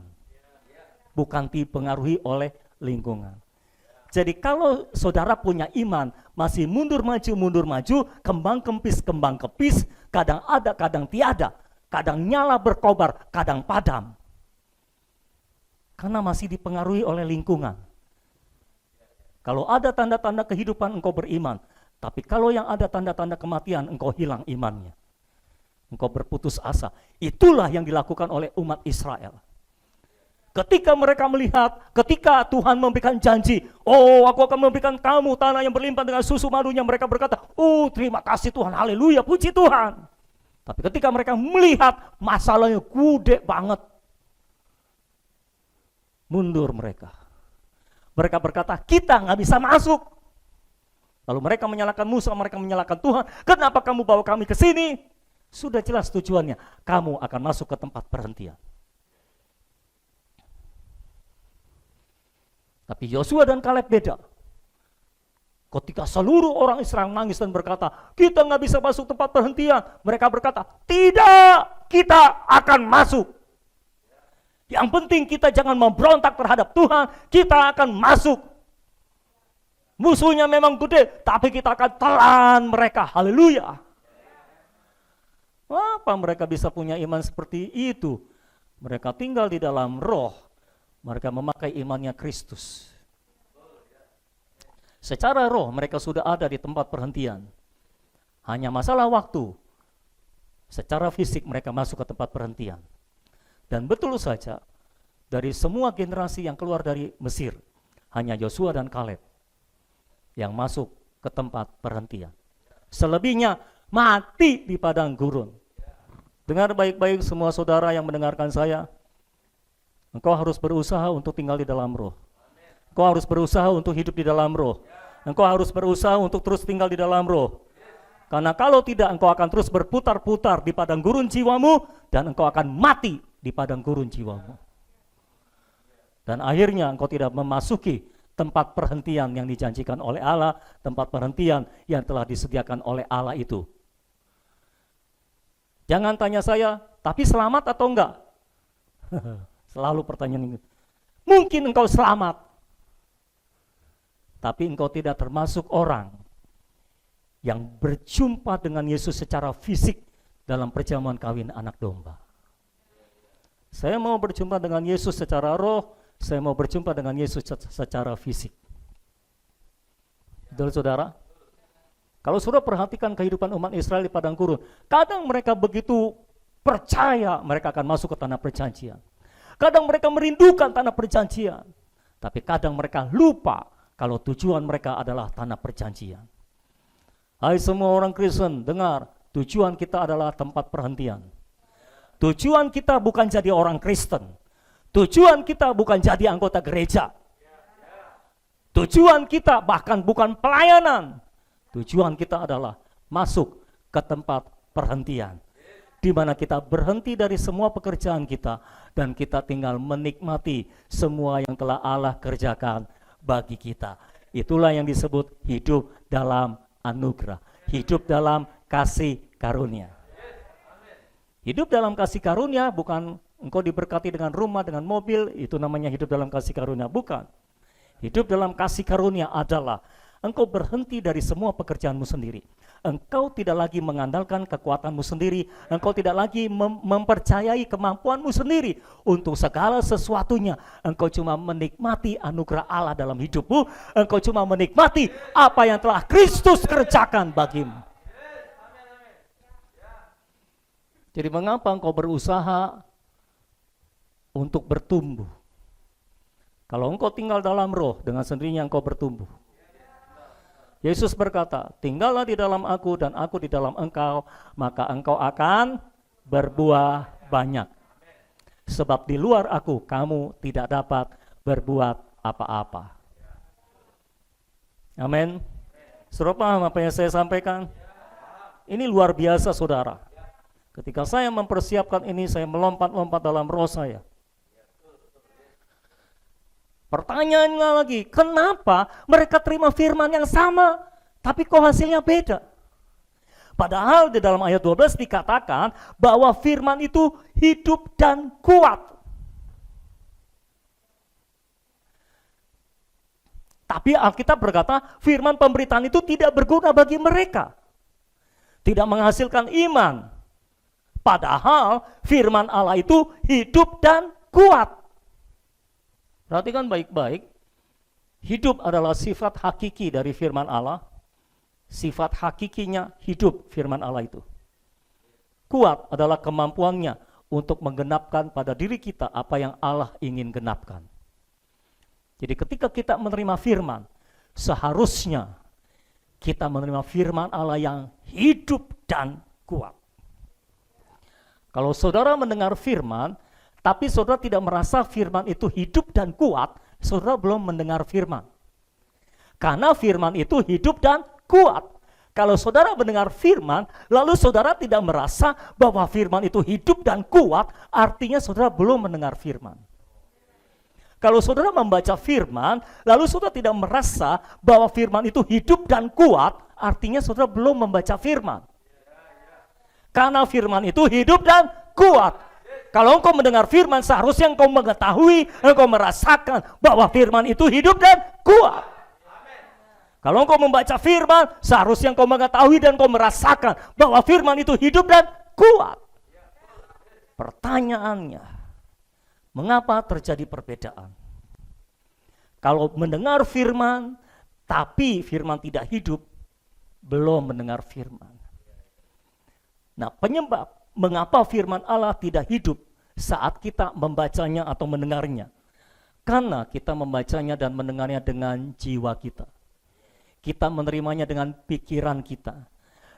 bukan dipengaruhi oleh lingkungan. Jadi kalau saudara punya iman, masih mundur maju, kembang kempis, kadang ada, kadang tiada, kadang nyala berkobar, kadang padam. Karena masih dipengaruhi oleh lingkungan. Kalau ada tanda-tanda kehidupan, engkau beriman. Tapi kalau yang ada tanda-tanda kematian, engkau hilang imannya. Engkau berputus asa. Itulah yang dilakukan oleh umat Israel. Ketika mereka melihat, ketika Tuhan memberikan janji, oh aku akan memberikan kamu tanah yang berlimpah dengan susu madunya, mereka berkata, oh terima kasih Tuhan, haleluya, puji Tuhan. Tapi ketika mereka melihat masalahnya gede banget, mundur mereka. Mereka berkata, kita nggak bisa masuk. Lalu mereka menyalahkan Musa, mereka menyalahkan Tuhan, kenapa kamu bawa kami ke sini? Sudah jelas tujuannya, kamu akan masuk ke tempat perhentian. Tapi Yosua dan Kaleb beda. Ketika seluruh orang Israel nangis dan berkata, kita nggak bisa masuk tempat perhentian. Mereka berkata, tidak, kita akan masuk. Yang penting kita jangan memberontak terhadap Tuhan, kita akan masuk. Musuhnya memang gede, tapi kita akan telan mereka. Haleluya. Apa mereka bisa punya iman seperti itu? Mereka tinggal di dalam roh. Mereka memakai imannya Kristus. Secara roh mereka sudah ada di tempat perhentian. Hanya masalah waktu. Secara fisik mereka masuk ke tempat perhentian. Dan betul saja, dari semua generasi yang keluar dari Mesir, hanya Yosua dan Kaleb yang masuk ke tempat perhentian. Selebihnya mati di padang gurun. Dengar baik-baik semua saudara yang mendengarkan saya. Engkau harus berusaha untuk tinggal di dalam roh. Engkau harus berusaha untuk hidup di dalam roh. Engkau harus berusaha untuk terus tinggal di dalam roh. Karena kalau tidak, engkau akan terus berputar-putar di padang gurun jiwamu, dan engkau akan mati di padang gurun jiwamu. Dan akhirnya engkau tidak memasuki tempat perhentian yang dijanjikan oleh Allah, tempat perhentian yang telah disediakan oleh Allah itu. Jangan tanya saya, tapi selamat atau enggak? Selalu pertanyaan ini. Mungkin engkau selamat, tapi engkau tidak termasuk orang yang berjumpa dengan Yesus secara fisik dalam perjamuan kawin anak domba. Saya mau berjumpa dengan Yesus secara roh, saya mau berjumpa dengan Yesus secara fisik. Betul saudara? Kalau saudara perhatikan kehidupan umat Israel di padang gurun, kadang mereka begitu percaya mereka akan masuk ke tanah perjanjian. Kadang mereka merindukan tanah perjanjian, tapi kadang mereka lupa kalau tujuan mereka adalah tanah perjanjian. Hai semua orang Kristen, dengar, tujuan kita adalah tempat perhentian. Tujuan kita bukan jadi orang Kristen. Tujuan kita bukan jadi anggota gereja. Tujuan kita bahkan bukan pelayanan. Tujuan kita adalah masuk ke tempat perhentian, di mana kita berhenti dari semua pekerjaan kita dan kita tinggal menikmati semua yang telah Allah kerjakan bagi kita. Itulah yang disebut hidup dalam anugerah, hidup dalam kasih karunia. Hidup dalam kasih karunia bukan engkau diberkati dengan rumah, dengan mobil, itu namanya hidup dalam kasih karunia, bukan. Hidup dalam kasih karunia adalah engkau berhenti dari semua pekerjaanmu sendiri. Engkau tidak lagi mengandalkan kekuatanmu sendiri. Engkau tidak lagi mempercayai kemampuanmu sendiri untuk segala sesuatunya. Engkau cuma menikmati anugerah Allah dalam hidupmu. Engkau cuma menikmati apa yang telah Kristus kerjakan bagimu. Jadi mengapa engkau berusaha untuk bertumbuh? Kalau engkau tinggal dalam roh, dengan sendirinya engkau bertumbuh. Yesus berkata, tinggallah di dalam aku dan aku di dalam engkau, maka engkau akan berbuah banyak. Sebab di luar aku, kamu tidak dapat berbuat apa-apa. Amin. Saudara paham apa yang saya sampaikan? Ini luar biasa, saudara. Ketika saya mempersiapkan ini, saya melompat-lompat dalam roh saya. Pertanyaannya lagi, kenapa mereka terima firman yang sama, tapi kok hasilnya beda? Padahal di dalam ayat 12 dikatakan bahwa firman itu hidup dan kuat. Tapi Alkitab berkata, firman pemberitaan itu tidak berguna bagi mereka. Tidak menghasilkan iman. Padahal firman Allah itu hidup dan kuat. Perhatikan baik-baik, hidup adalah sifat hakiki dari firman Allah. Sifat hakikinya hidup firman Allah itu. Kuat adalah kemampuannya untuk menggenapkan pada diri kita apa yang Allah ingin genapkan. Jadi ketika kita menerima firman, seharusnya kita menerima firman Allah yang hidup dan kuat. Kalau saudara mendengar firman, tapi saudara tidak merasa firman itu hidup dan kuat, saudara belum mendengar firman. Karena firman itu hidup dan kuat. Kalau saudara mendengar firman, lalu saudara tidak merasa bahwa firman itu hidup dan kuat, artinya saudara belum mendengar firman. Kalau saudara membaca firman, lalu saudara tidak merasa bahwa firman itu hidup dan kuat, artinya saudara belum membaca firman. Karena firman itu hidup dan kuat. Kalau engkau mendengar firman, seharusnya engkau mengetahui, engkau merasakan bahwa firman itu hidup dan kuat. Kalau engkau membaca firman, seharusnya engkau mengetahui dan engkau merasakan bahwa firman itu hidup dan kuat. Pertanyaannya, mengapa terjadi perbedaan? Kalau mendengar firman, tapi firman tidak hidup, belum mendengar firman. Nah, penyebab mengapa firman Allah tidak hidup saat kita membacanya atau mendengarnya? Karena kita membacanya dan mendengarnya dengan jiwa kita. Kita menerimanya dengan pikiran kita,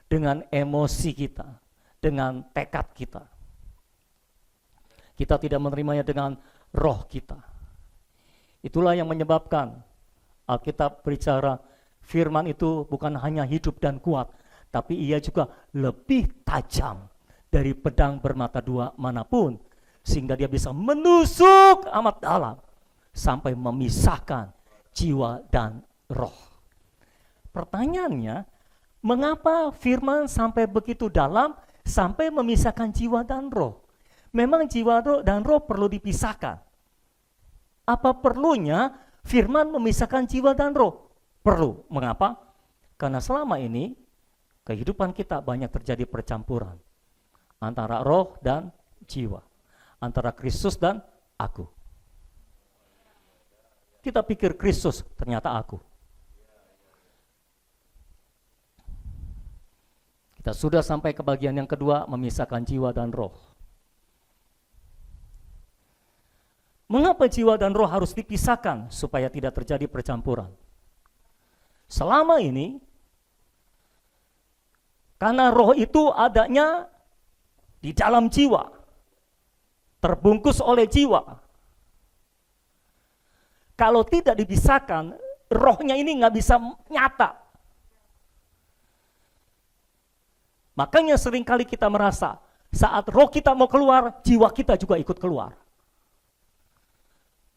dengan emosi kita, dengan tekad kita. Kita tidak menerimanya dengan roh kita. Itulah yang menyebabkan Alkitab berbicara firman itu bukan hanya hidup dan kuat, tapi ia juga lebih tajam dari pedang bermata dua manapun, sehingga dia bisa menusuk amat dalam sampai memisahkan jiwa dan roh. Pertanyaannya, mengapa firman sampai begitu dalam sampai memisahkan jiwa dan roh? Memang jiwa dan roh perlu dipisahkan. Apa perlunya firman memisahkan jiwa dan roh? Perlu. Mengapa? Karena selama ini kehidupan kita banyak terjadi percampuran antara roh dan jiwa, antara Kristus dan aku. Kita pikir Kristus, ternyata aku. Kita sudah sampai ke bagian yang kedua, memisahkan jiwa dan roh. Mengapa jiwa dan roh harus dipisahkan supaya tidak terjadi percampuran? Selama ini, karena roh itu adanya di dalam jiwa, terbungkus oleh jiwa. Kalau tidak dipisahkan, rohnya ini nggak bisa nyata. Makanya seringkali kita merasa, saat roh kita mau keluar, jiwa kita juga ikut keluar.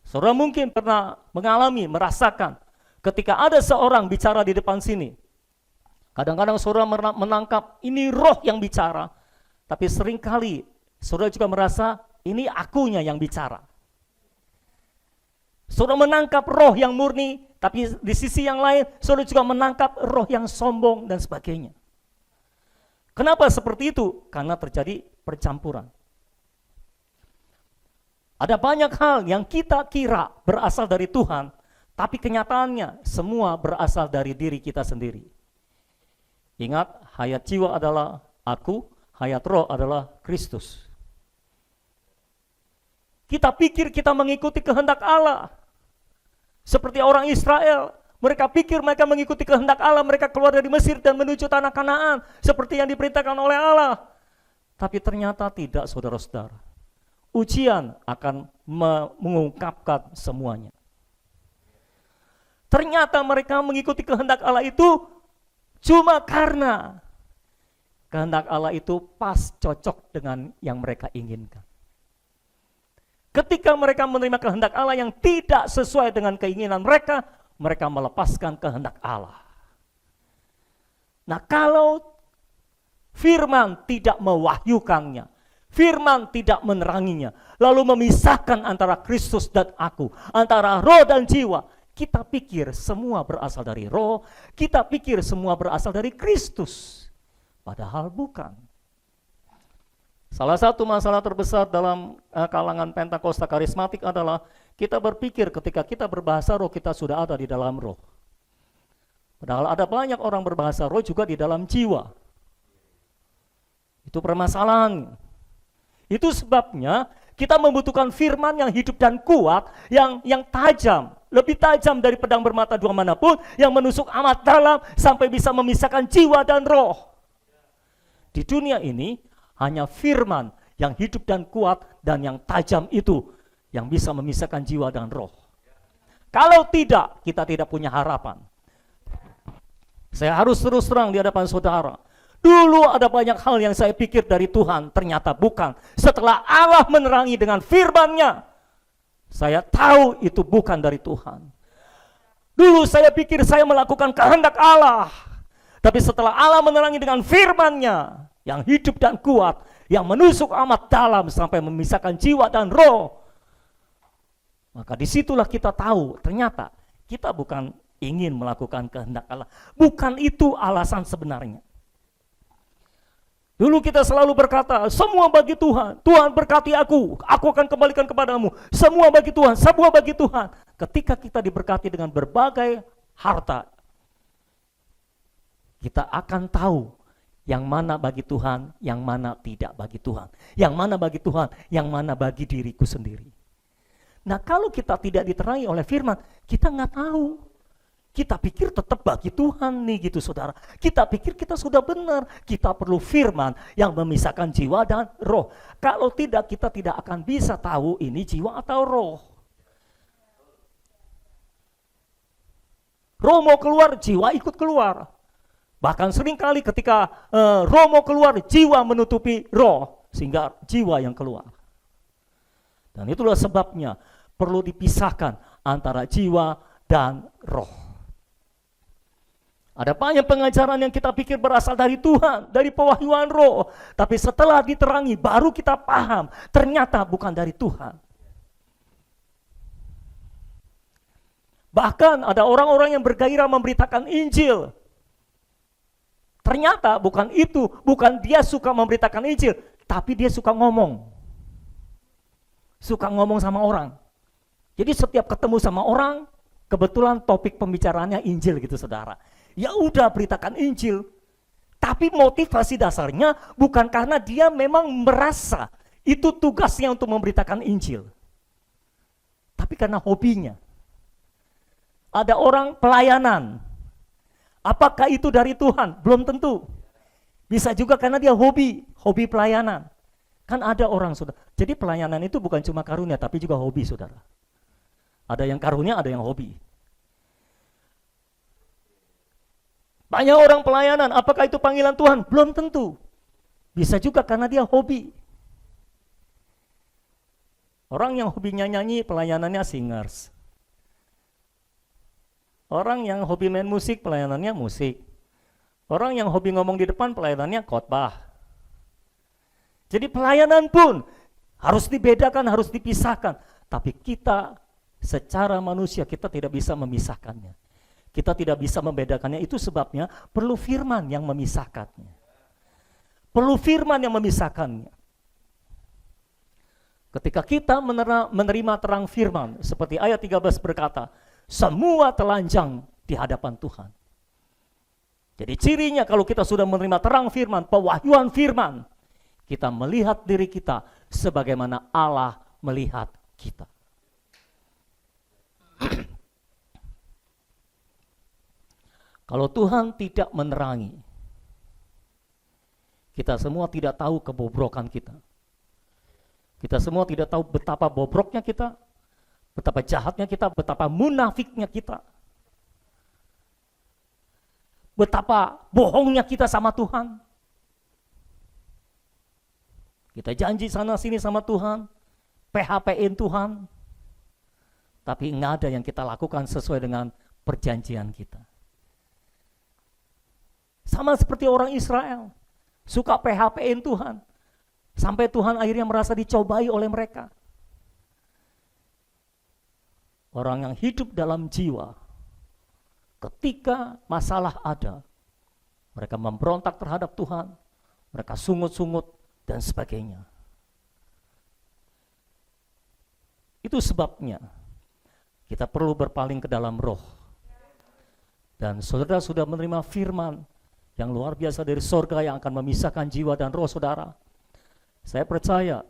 Saudara mungkin pernah mengalami, merasakan, ketika ada seorang bicara di depan sini, kadang-kadang saudara menangkap, ini roh yang bicara, tapi seringkali saudara juga merasa, ini akunya yang bicara. Saudara menangkap roh yang murni, tapi di sisi yang lain, saudara juga menangkap roh yang sombong dan sebagainya. Kenapa seperti itu? Karena terjadi percampuran. Ada banyak hal yang kita kira berasal dari Tuhan, tapi kenyataannya semua berasal dari diri kita sendiri. Ingat, hayat jiwa adalah aku, hayat roh adalah Kristus. Kita pikir kita mengikuti kehendak Allah, Seperti orang Israel, mereka pikir mereka mengikuti kehendak Allah, mereka keluar dari Mesir dan menuju tanah Kanaan seperti yang diperintahkan oleh Allah. Tapi ternyata tidak, saudara-saudara. Ujian akan mengungkapkan semuanya. Ternyata mereka mengikuti kehendak Allah itu cuma karena kehendak Allah itu pas cocok dengan yang mereka inginkan. Ketika mereka menerima kehendak Allah yang tidak sesuai dengan keinginan mereka, mereka melepaskan kehendak Allah. Nah, kalau firman tidak mewahyukannya, firman tidak meneranginya, lalu memisahkan antara Kristus dan aku, antara roh dan jiwa, kita pikir semua berasal dari roh, kita pikir semua berasal dari Kristus. Padahal bukan. Salah satu masalah terbesar dalam kalangan Pentakosta karismatik adalah kita berpikir ketika kita berbahasa roh kita sudah ada di dalam roh. Padahal ada banyak orang berbahasa roh juga di dalam jiwa. Itu permasalahan. Itu sebabnya kita membutuhkan firman yang hidup dan kuat, yang tajam, lebih tajam dari pedang bermata dua manapun, yang menusuk amat dalam sampai bisa memisahkan jiwa dan roh. Di dunia ini hanya firman yang hidup dan kuat dan yang tajam itu yang bisa memisahkan jiwa dan roh. Kalau tidak, kita tidak punya harapan. Saya harus terus terang di hadapan saudara. Dulu ada banyak hal yang saya pikir dari Tuhan, ternyata bukan. Setelah Allah menerangi dengan firman-Nya, saya tahu itu bukan dari Tuhan. Dulu saya pikir saya melakukan kehendak Allah, tapi setelah Allah menerangi dengan firman-Nya yang hidup dan kuat, yang menusuk amat dalam sampai memisahkan jiwa dan roh, maka disitulah kita tahu ternyata kita bukan ingin melakukan kehendak Allah. Bukan itu alasan sebenarnya. Dulu kita selalu berkata, semua bagi Tuhan, Tuhan berkati aku akan kembalikan kepadamu. Semua bagi Tuhan, semua bagi Tuhan. Ketika kita diberkati dengan berbagai harta, kita akan tahu yang mana bagi Tuhan, yang mana tidak bagi Tuhan. Yang mana bagi Tuhan, yang mana bagi diriku sendiri. Nah, kalau kita tidak diterangi oleh firman, kita nggak tahu. Kita pikir tetap bagi Tuhan nih gitu saudara. Kita pikir kita sudah benar. Kita perlu firman yang memisahkan jiwa dan roh. Kalau tidak, kita tidak akan bisa tahu ini jiwa atau roh. Roh mau keluar, jiwa ikut keluar. Bahkan seringkali ketika roh mau keluar, jiwa menutupi roh. Sehingga jiwa yang keluar. Dan itulah sebabnya perlu dipisahkan antara jiwa dan roh. Ada banyak pengajaran yang kita pikir berasal dari Tuhan, dari pewahyuan roh. Tapi setelah diterangi, baru kita paham, ternyata bukan dari Tuhan. Bahkan ada orang-orang yang bergairah memberitakan Injil. Ternyata bukan itu, bukan dia suka memberitakan Injil, tapi dia suka ngomong. Suka ngomong sama orang. Jadi setiap ketemu sama orang, kebetulan topik pembicaraannya Injil gitu saudara. Ya udah beritakan Injil. Tapi motivasi dasarnya bukan karena dia memang merasa itu tugasnya untuk memberitakan Injil. Tapi karena hobinya. Ada orang pelayanan. Apakah itu dari Tuhan? Belum tentu. Bisa juga karena dia hobi pelayanan. Kan ada orang saudara. Jadi pelayanan itu bukan cuma karunia tapi juga hobi saudara. Ada yang karunia, ada yang hobi. Banyak orang pelayanan, apakah itu panggilan Tuhan? Belum tentu. Bisa juga karena dia hobi. Orang yang hobinya nyanyi, pelayanannya singers. Orang yang hobi main musik, pelayanannya musik. Orang yang hobi ngomong di depan, pelayanannya khotbah. Jadi pelayanan pun harus dibedakan, harus dipisahkan. Tapi kita secara manusia, kita tidak bisa memisahkannya. Kita tidak bisa membedakannya, itu sebabnya perlu firman yang memisahkannya. Perlu firman yang memisahkannya. Ketika kita menerima terang firman, seperti ayat 13 berkata, semua telanjang di hadapan Tuhan. Jadi cirinya kalau kita sudah menerima terang firman, pewahyuan firman, kita melihat diri kita sebagaimana Allah melihat kita. Kalau Tuhan tidak menerangi, kita semua tidak tahu kebobrokan kita. Kita semua tidak tahu betapa bobroknya kita, betapa jahatnya kita, betapa munafiknya kita. Betapa bohongnya kita sama Tuhan. Kita janji sana sini sama Tuhan, PHP-in Tuhan, tapi nggak ada yang kita lakukan sesuai dengan perjanjian kita. Sama seperti orang Israel, suka PHP-in Tuhan, sampai Tuhan akhirnya merasa dicobai oleh mereka. Orang yang hidup dalam jiwa, ketika masalah ada, mereka memberontak terhadap Tuhan, mereka sungut-sungut, dan sebagainya. Itu sebabnya kita perlu berpaling ke dalam roh. Dan saudara sudah menerima firman yang luar biasa dari sorga yang akan memisahkan jiwa dan roh saudara. Saya percaya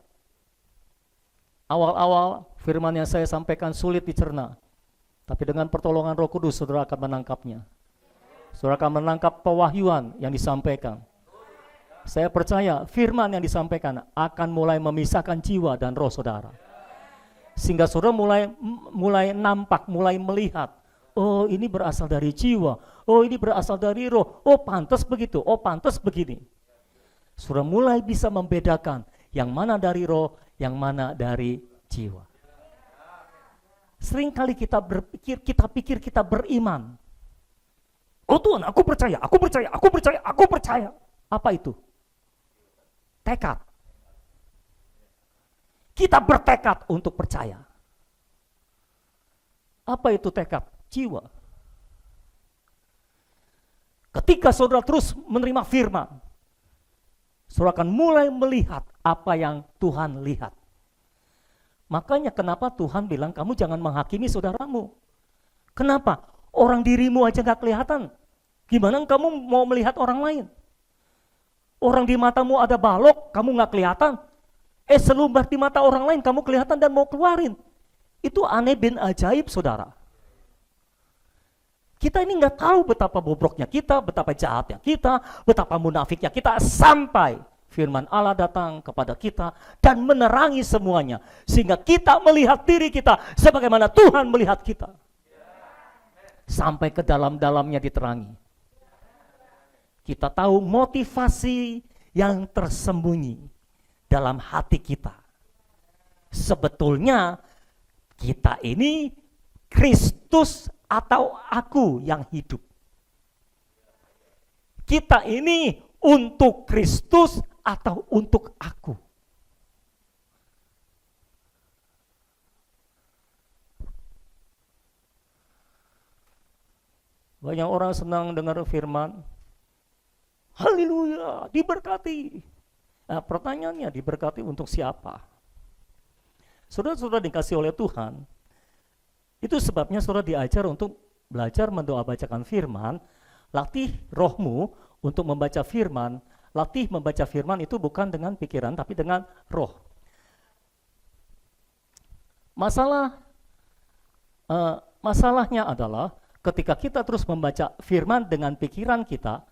awal-awal firman yang saya sampaikan sulit dicerna, tapi dengan pertolongan Roh Kudus saudara akan menangkapnya. Saudara akan menangkap pewahyuan yang disampaikan. Saya percaya firman yang disampaikan akan mulai memisahkan jiwa dan roh saudara. Sehingga saudara mulai nampak, mulai melihat, oh ini berasal dari jiwa, oh ini berasal dari roh, oh pantas begitu, oh pantas begini. Saudara mulai bisa membedakan yang mana dari roh, yang mana dari jiwa. Seringkali kita pikir kita beriman. Oh Tuhan, aku percaya, aku percaya, aku percaya, aku percaya. Apa itu? Tekad. Kita bertekad untuk percaya. Apa itu tekad? Jiwa. Ketika saudara terus menerima firman, saudara akan mulai melihat apa yang Tuhan lihat. Makanya kenapa Tuhan bilang kamu jangan menghakimi saudaramu. Kenapa? Orang dirimu aja gak kelihatan. Gimana kamu mau melihat orang lain? Orang di matamu ada balok, kamu gak kelihatan. Selumbar di mata orang lain kamu kelihatan dan mau keluarin. Itu aneh bin ajaib saudara. Kita ini gak tahu betapa bobroknya kita, betapa jahatnya kita, betapa munafiknya kita, sampai firman Allah datang kepada kita dan menerangi semuanya. Sehingga kita melihat diri kita sebagaimana Tuhan melihat kita. Sampai ke dalam-dalamnya diterangi. Kita tahu motivasi yang tersembunyi dalam hati kita. Sebetulnya kita ini Kristus atau aku yang hidup. Kita ini untuk Kristus atau untuk aku. Banyak orang senang dengar firman. Haleluya, diberkati. Nah, pertanyaannya diberkati untuk siapa? Saudara-saudara dikasih oleh Tuhan, itu sebabnya saudara diajar untuk belajar mendoa bacakan firman, latih rohmu untuk membaca firman. Latih membaca firman itu bukan dengan pikiran tapi dengan roh. Masalahnya adalah ketika kita terus membaca firman dengan pikiran kita,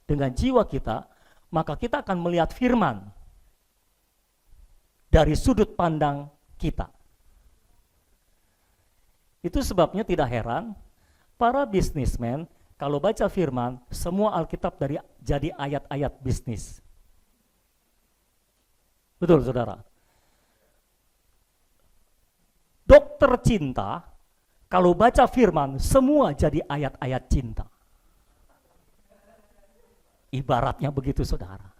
dengan jiwa kita, maka kita akan melihat firman dari sudut pandang kita. Itu sebabnya tidak heran para bisnismen kalau baca firman, semua Alkitab jadi ayat-ayat bisnis. Betul saudara? Dokter cinta, kalau baca firman, semua jadi ayat-ayat cinta. Ibaratnya begitu saudara.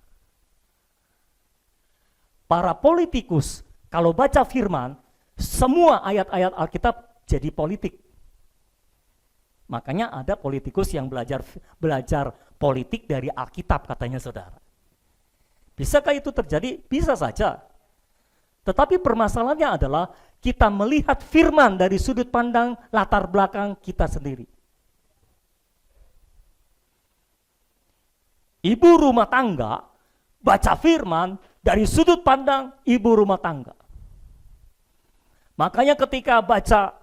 Para politikus, kalau baca firman, semua ayat-ayat Alkitab jadi politik. Makanya ada politikus yang belajar politik dari Alkitab katanya saudara. Bisakah itu terjadi? Bisa saja. Tetapi permasalahannya adalah kita melihat firman dari sudut pandang latar belakang kita sendiri. Ibu rumah tangga baca firman dari sudut pandang ibu rumah tangga. Makanya ketika baca,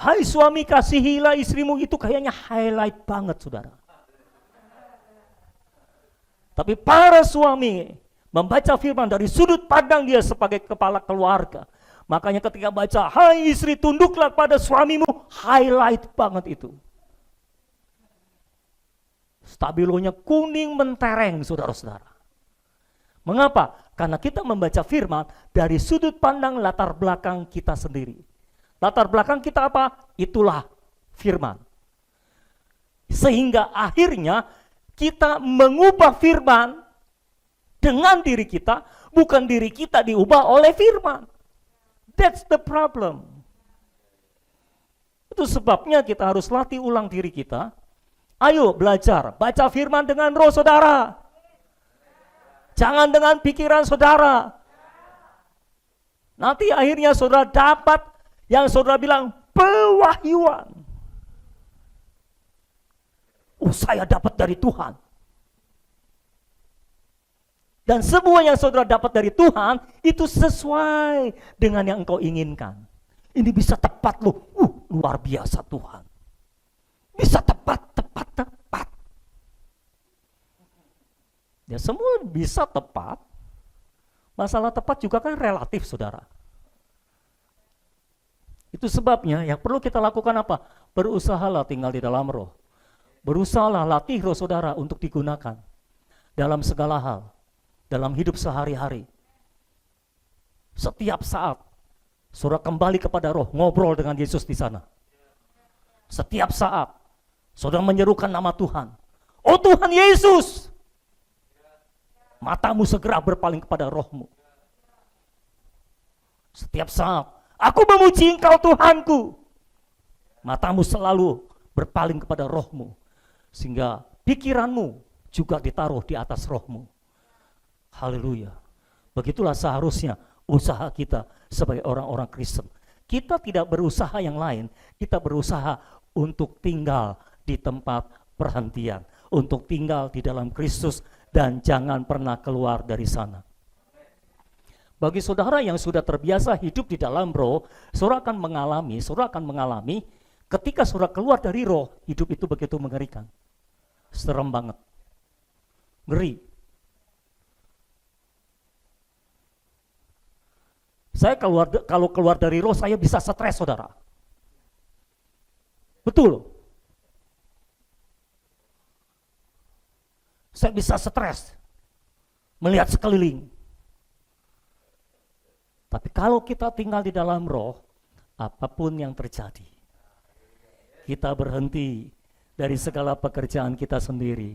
hai suami kasihilah istrimu, itu kayaknya highlight banget saudara. Tapi para suami membaca firman dari sudut pandang dia sebagai kepala keluarga. Makanya ketika baca, hai istri tunduklah pada suamimu, highlight banget itu. Stabilonya kuning mentereng, saudara-saudara. Mengapa? Karena kita membaca firman dari sudut pandang latar belakang kita sendiri. Latar belakang kita apa? Itulah firman. Sehingga akhirnya kita mengubah firman dengan diri kita, bukan diri kita diubah oleh firman. That's the problem. Itu sebabnya kita harus latih ulang diri kita. Ayo belajar, baca firman dengan roh saudara. Jangan dengan pikiran saudara. Nanti akhirnya saudara dapat yang saudara bilang pewahyuan. Saya dapat dari Tuhan. Dan semua yang saudara dapat dari Tuhan itu sesuai dengan yang engkau inginkan. Ini bisa tepat loh. Luar biasa Tuhan. Bisa tepat. Ya semua bisa tepat. Masalah tepat juga kan relatif, saudara. Itu sebabnya yang perlu kita lakukan apa? Berusahalah tinggal di dalam roh. Berusahalah latih roh saudara untuk digunakan dalam segala hal, dalam hidup sehari-hari. Setiap saat saudara kembali kepada roh, ngobrol dengan Yesus di sana. Setiap saat saudara menyerukan nama Tuhan. Oh Tuhan Yesus, matamu segera berpaling kepada rohmu. Setiap saat, aku memuji Engkau Tuhanku. Matamu selalu berpaling kepada rohmu. Sehingga pikiranmu juga ditaruh di atas rohmu. Haleluya. Begitulah seharusnya usaha kita sebagai orang-orang Kristen. Kita tidak berusaha yang lain, kita berusaha untuk tinggal di tempat perhentian. Untuk tinggal di dalam Kristus dan jangan pernah keluar dari sana. Bagi saudara yang sudah terbiasa hidup di dalam roh, saudara akan mengalami ketika saudara keluar dari roh, hidup itu begitu mengerikan. Serem banget. Ngeri. Saya kalau keluar dari roh, saya bisa stres, saudara. Betul. Saya bisa stres melihat sekeliling. Tapi kalau kita tinggal di dalam roh, apapun yang terjadi, kita berhenti dari segala pekerjaan kita sendiri.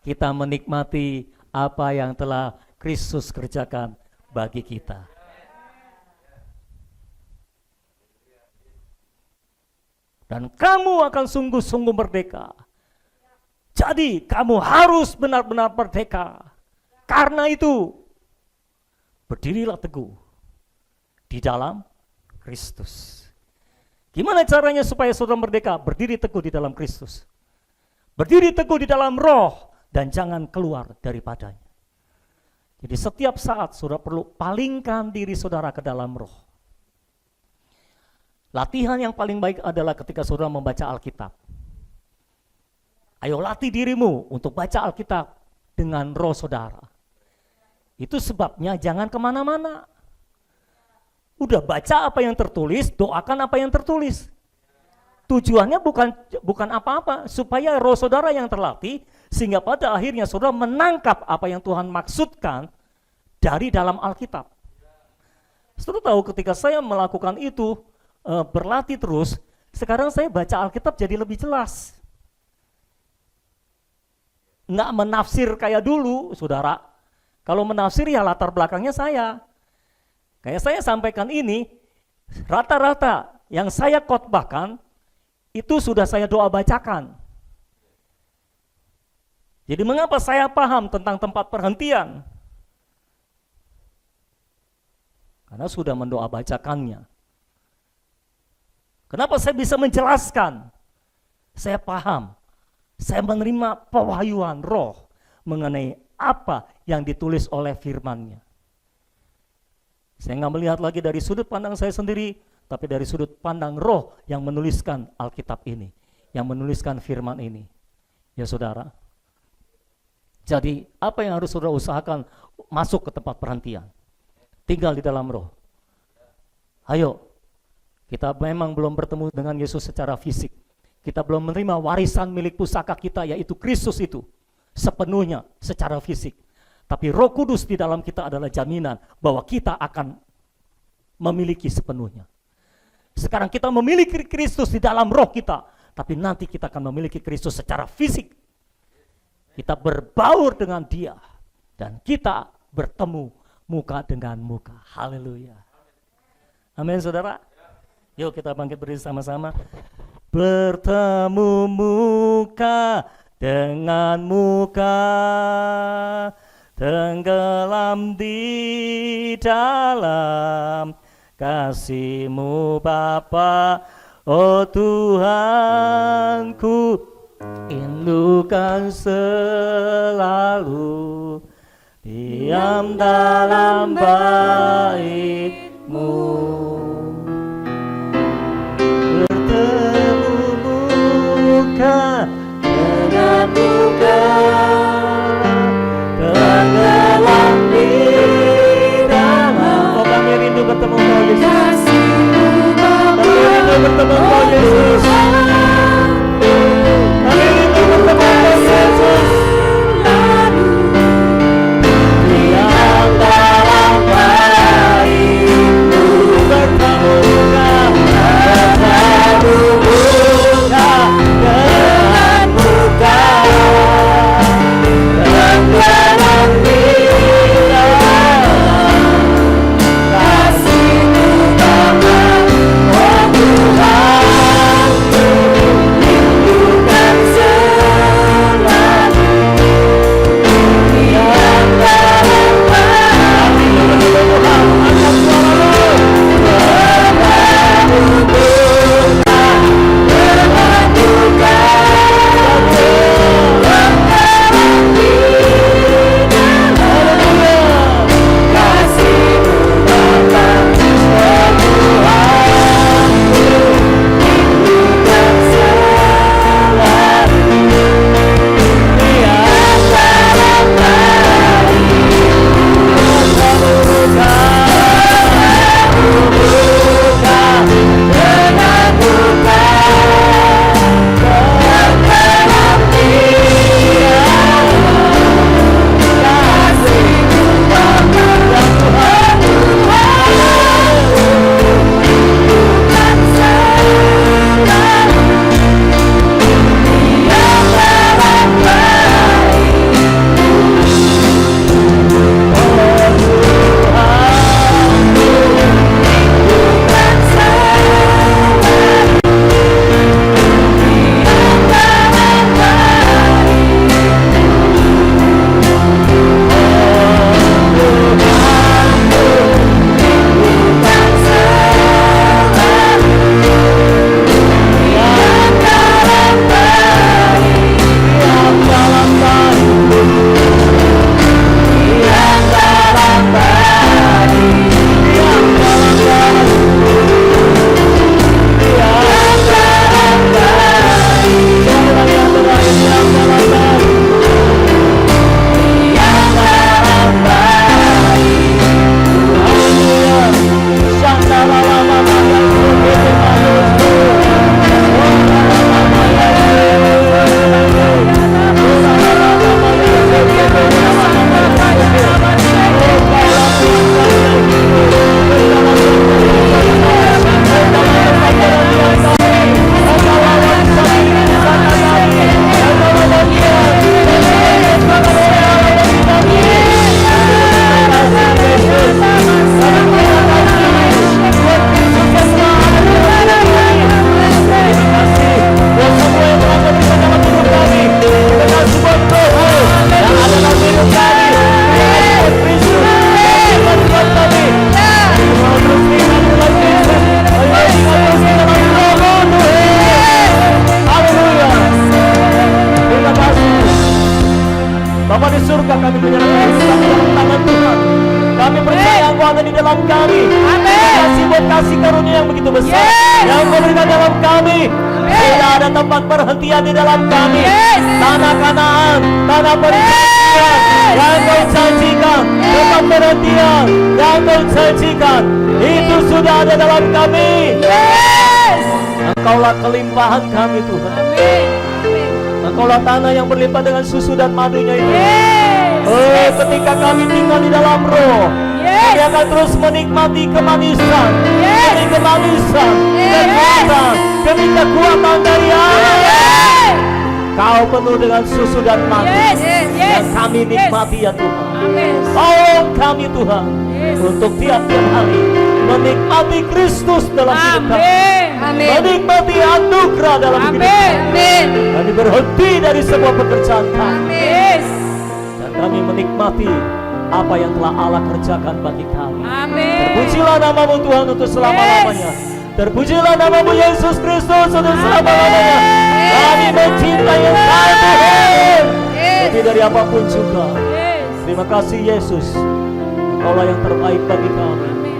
Kita menikmati apa yang telah Kristus kerjakan bagi kita. Dan kamu akan sungguh-sungguh merdeka. Jadi kamu harus benar-benar merdeka. Karena itu, berdirilah teguh di dalam Kristus. Gimana caranya supaya saudara merdeka? Berdiri teguh di dalam Kristus. Berdiri teguh di dalam roh dan jangan keluar daripadanya. Jadi setiap saat saudara perlu palingkan diri saudara ke dalam roh. Latihan yang paling baik adalah ketika saudara membaca Alkitab. Ayo latih dirimu untuk baca Alkitab dengan roh saudara. Itu sebabnya jangan kemana-mana. Udah baca apa yang tertulis, doakan apa yang tertulis. Tujuannya bukan apa-apa, supaya roh saudara yang terlatih, sehingga pada akhirnya saudara menangkap apa yang Tuhan maksudkan dari dalam Alkitab. Saudara tahu ketika saya melakukan itu, berlatih terus, sekarang saya baca Alkitab jadi lebih jelas. Nggak menafsir kayak dulu, saudara. Kalau menafsir ya latar belakangnya saya. Kayak saya sampaikan ini, rata-rata yang saya khotbahkan, itu sudah saya doa bacakan. Jadi mengapa saya paham tentang tempat perhentian? Karena sudah mendoa bacakannya. Kenapa saya bisa menjelaskan? Saya paham. Saya menerima pewahyuan roh mengenai apa yang ditulis oleh firman-Nya. Saya nggak melihat lagi dari sudut pandang saya sendiri, tapi dari sudut pandang roh yang menuliskan Alkitab ini, yang menuliskan firman ini. Ya saudara, Jadi apa yang harus saudara usahakan? Masuk ke tempat perhentian, tinggal di dalam roh. Ayo, kita memang belum bertemu dengan Yesus secara fisik. Kita belum menerima warisan milik pusaka kita, yaitu Kristus itu sepenuhnya secara fisik. Tapi Roh Kudus di dalam kita adalah jaminan bahwa kita akan memiliki sepenuhnya. Sekarang kita memiliki Kristus di dalam roh kita, tapi nanti kita akan memiliki Kristus secara fisik. Kita berbaur dengan Dia dan kita bertemu muka dengan muka. Haleluya. Amin, saudara. Yuk kita bangkit berdiri sama-sama. Bertemu muka dengan muka, tenggelam di dalam kasih-Mu Bapa. Oh Tuhanku, rindukan selalu diam dalam bait-Mu. Bertemu muka dengan muka, tenggelam di dalam. Oh, kami rindu bertemu Kau Yesus. Kami rindu bertemu Kau Yesus. Kami rindu bertemu Kau Yesus. Diam dalam bait-Mu. Bertemu muka, bertemu muka dengan muka, tenggelam di dalam kasih-Mu Bapa. Oh Tuhanku, rindukan selalu diam dalam bait-Mu. Angkat suara-Mu. Bertemu muka dengan muka, tenggelam di dalam kasih-Mu Bapa. Oh Tuhanku, rindukan selalu diam dalam bait-Mu. Bertemu muka dengan muka, tenggelam di dalam kasih-Mu Bapa. Tuhan, rindukan selalu diam dalam bait-Mu. Oh Tuhanku, rindukan selalu diam dalam Bapa di surga, kami menyerahkan kami dalam tangan Tuhan. Kami percaya Engkau ada di dalam kami. Terima kasih buat kasih karunia yang begitu besar yang Engkau berikan dalam kami. Tidak ada tempat perhentian di dalam kami. Yes. Tanah Kanaan, tanah perjanjian yang kau janjikan, tempat perhentian yang kau janjikan, itu sudah ada dalam kami. Yes. Engkaulah kelimpahan kami Tuhan. Amin. Amin. Engkaulah tanah yang berlimpah dengan susu dan madunya itu. Yes. Oh, ketika kami tinggal di dalam roh, Yes. kami akan terus menikmati kemanisan, Yes. demi kemanisan, Yes. kekuatan, demi kekuatan dari Allah. Yes. Kau penuh dengan susu dan madu Yes. Yes. yang kami nikmati ya Tuhan. Amin. Tolong kami Tuhan Yes. untuk tiap-tiap hari menikmati Kristus dalam hidup kami, Amin. Amin. menikmati anugerah dalam hidup kami. Amin. Kami berhenti dari semua pekerjaan kami Yes. dan kami menikmati apa yang telah Allah kerjakan bagi kami. Amin. Terpujilah namamu Tuhan untuk selama-lamanya. Terpujilah namamu Yesus Kristus untuk selama-lamanya. Kami mencintai Engkau Tuhan lebih dari apapun juga. Yes. Terima kasih Yesus. Engkaulah yang terbaik bagi kami. Amin.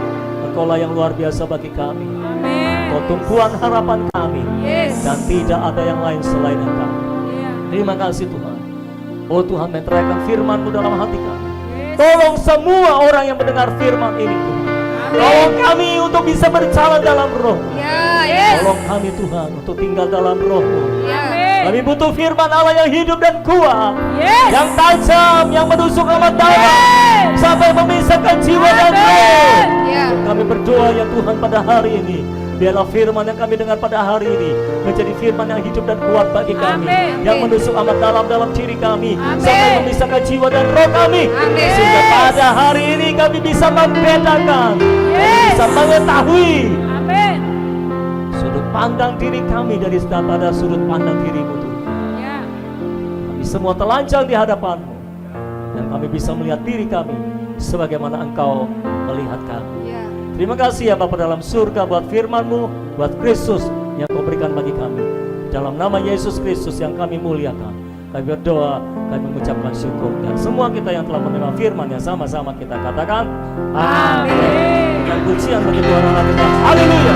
Engkaulah yang luar biasa bagi kami. Amin. Engkau tumpuan harapan kami Yes. dan tidak ada yang lain selain Engkau. Iya. Terima kasih Tuhan. Oh Tuhan, meteraikan firman-Mu dalam hati kami. Yes. Tolong semua orang yang mendengar firman ini Tuhan. Tolong kami untuk bisa berjalan dalam roh. Ya, yes. Tolong kami Tuhan untuk tinggal dalam roh-Mu. Amin. Kami butuh firman Allah yang hidup dan kuat, Yes. yang tajam, yang menusuk amat dalam, Yes. sampai memisahkan jiwa dan Amin. roh. Ya. Kami berdoa ya Tuhan pada hari ini, biarlah firman yang kami dengar pada hari ini menjadi firman yang hidup dan kuat bagi kami, Amin. yang menusuk amat dalam diri kami, Amin. sampai memisahkan jiwa dan roh kami, Amin. sehingga pada hari ini kami bisa membedakan, Yes. bisa mengetahui Amin. sudut pandang diri kami daripada sudut pandang diri-Mu Tuhan. Ya. Kami semua telanjang di hadapan-Mu, dan kami bisa melihat diri kami sebagaimana Engkau melihat kami. Ya. Terima kasih ya Bapa dalam surga buat firman-Mu, buat Kristus yang Kau berikan bagi kami. Dalam nama Yesus Kristus yang kami muliakan, kami berdoa, kami mengucapkan syukur. Dan semua kita yang telah menerima firman yang sama-sama kita katakan, Amin. Dan pujian bagi Tuhan Allah kita. Haleluya.